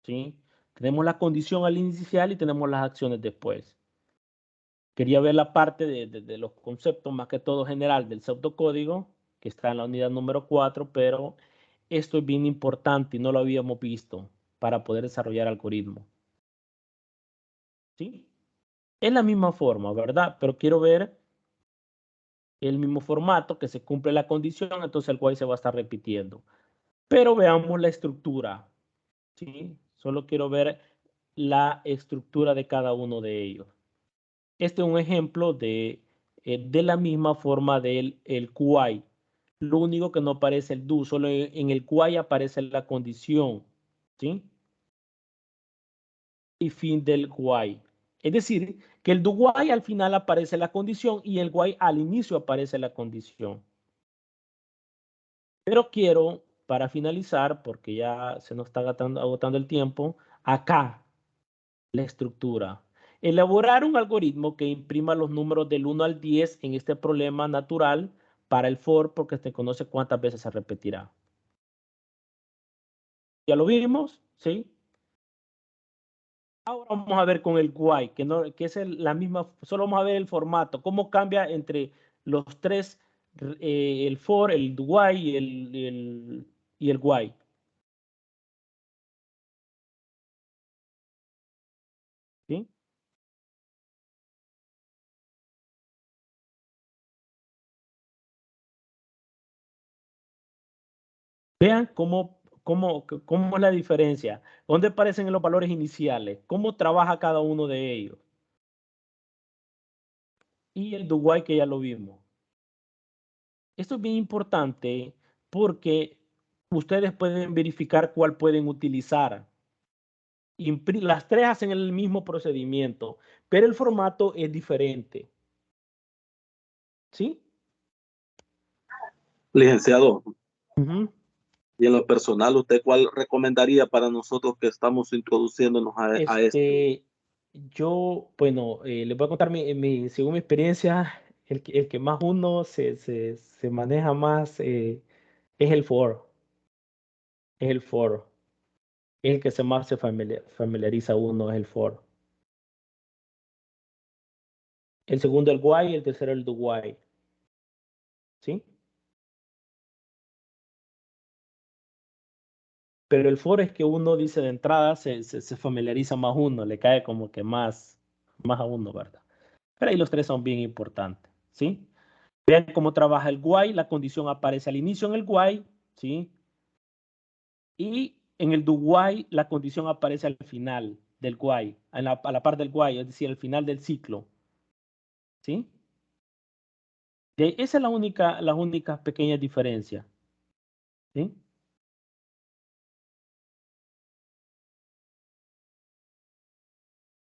¿Sí? Tenemos la condición al inicial y tenemos las acciones después. Quería ver la parte de los conceptos, más que todo general, del pseudocódigo, que está en la unidad número 4, pero esto es bien importante y no lo habíamos visto para poder desarrollar algoritmos. ¿Sí? Es la misma forma, ¿verdad? Pero quiero ver el mismo formato, que se cumple la condición, entonces el while se va a estar repitiendo. Pero veamos la estructura. ¿Sí? Solo quiero ver la estructura de cada uno de ellos. Este es un ejemplo de la misma forma del el while. Lo único que no aparece el do, solo en el while aparece la condición. ¿Sí? Y fin del while. Es decir, que el do while al final aparece la condición y el while al inicio aparece la condición. Pero quiero, para finalizar, porque ya se nos está agotando el tiempo, acá la estructura. Elaborar un algoritmo que imprima los números del 1 al 10 en este problema natural para el for, porque se conoce cuántas veces se repetirá. ¿Ya lo vimos? ¿Sí? Ahora vamos a ver con el while, que es la misma, solo vamos a ver el formato, cómo cambia entre los tres, el for, el do while y el while. ¿Sí? Vean cómo es la diferencia. ¿Dónde aparecen los valores iniciales? ¿Cómo trabaja cada uno de ellos? Y el do while, que ya lo vimos. Esto es bien importante porque ustedes pueden verificar cuál pueden utilizar. Las tres hacen el mismo procedimiento, pero el formato es diferente. ¿Sí? Licenciado, Ujú. y en lo personal, ¿usted cuál recomendaría para nosotros que estamos introduciéndonos a esto? Bueno, les voy a contar según mi experiencia, el que más uno se maneja más es el for. Es el for. Es el que más se familiariza uno, es el for. El segundo el while y el tercero el do while. ¿Sí? Pero el for es que uno dice de entrada, se familiariza más uno, le cae como que más a uno, ¿verdad? Pero ahí los tres son bien importantes. ¿Sí? Vean cómo trabaja el while, la condición aparece al inicio en el while, ¿sí? Y en el do while, la condición aparece al final del while, a la par del while, es decir, al final del ciclo, ¿sí? Esa es las únicas pequeñas diferencias, ¿sí?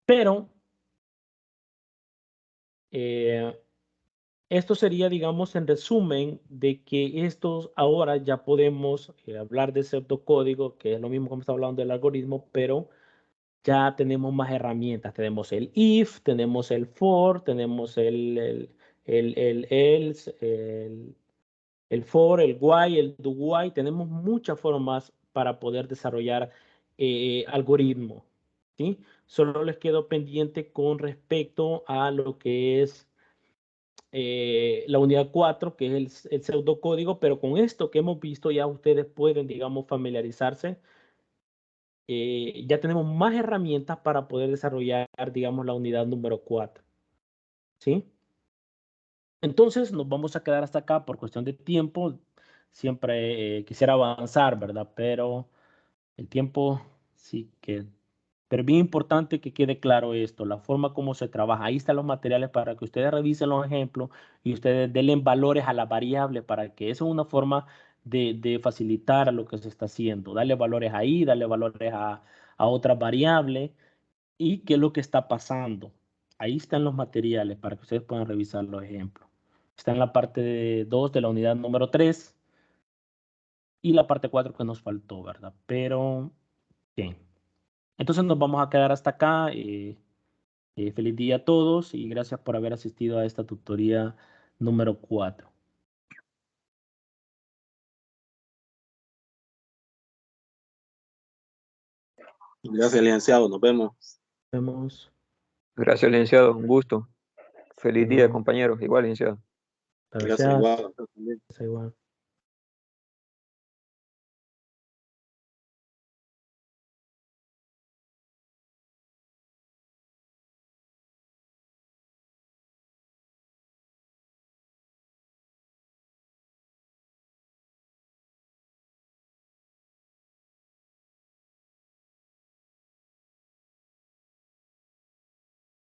Pero esto sería, digamos, en resumen, de que estos ahora ya podemos hablar de pseudocódigo, que es lo mismo como está hablando del algoritmo, pero ya tenemos más herramientas. Tenemos el if, tenemos el for, tenemos el else, el for, el while, el do while. Tenemos muchas formas para poder desarrollar algoritmos. ¿Sí? Solo les quedo pendiente con respecto a lo que es la unidad 4, que es el pseudocódigo, pero con esto que hemos visto ya ustedes pueden, digamos, familiarizarse. Ya tenemos más herramientas para poder desarrollar, digamos, la unidad número 4. ¿Sí? Entonces nos vamos a quedar hasta acá por cuestión de tiempo. Siempre quisiera avanzar, ¿verdad? Pero el tiempo sí que Pero es bien importante que quede claro esto, la forma como se trabaja. Ahí están los materiales para que ustedes revisen los ejemplos y ustedes denle valores a las variables para que eso es una forma de facilitar a lo que se está haciendo. Darle valores ahí, darle valores a otras variables y qué es lo que está pasando. Ahí están los materiales para que ustedes puedan revisar los ejemplos. Está en la parte 2 de la unidad número 3 y la parte 4 que nos faltó, ¿verdad? Pero, bien. Entonces nos vamos a quedar hasta acá. Feliz día a todos y gracias por haber asistido a esta tutoría número 4. Gracias, licenciado. Nos vemos. Nos vemos. Gracias, licenciado. Un gusto. Feliz día, Bueno, compañeros. Igual, licenciado. Gracias, gracias. igual. Igual.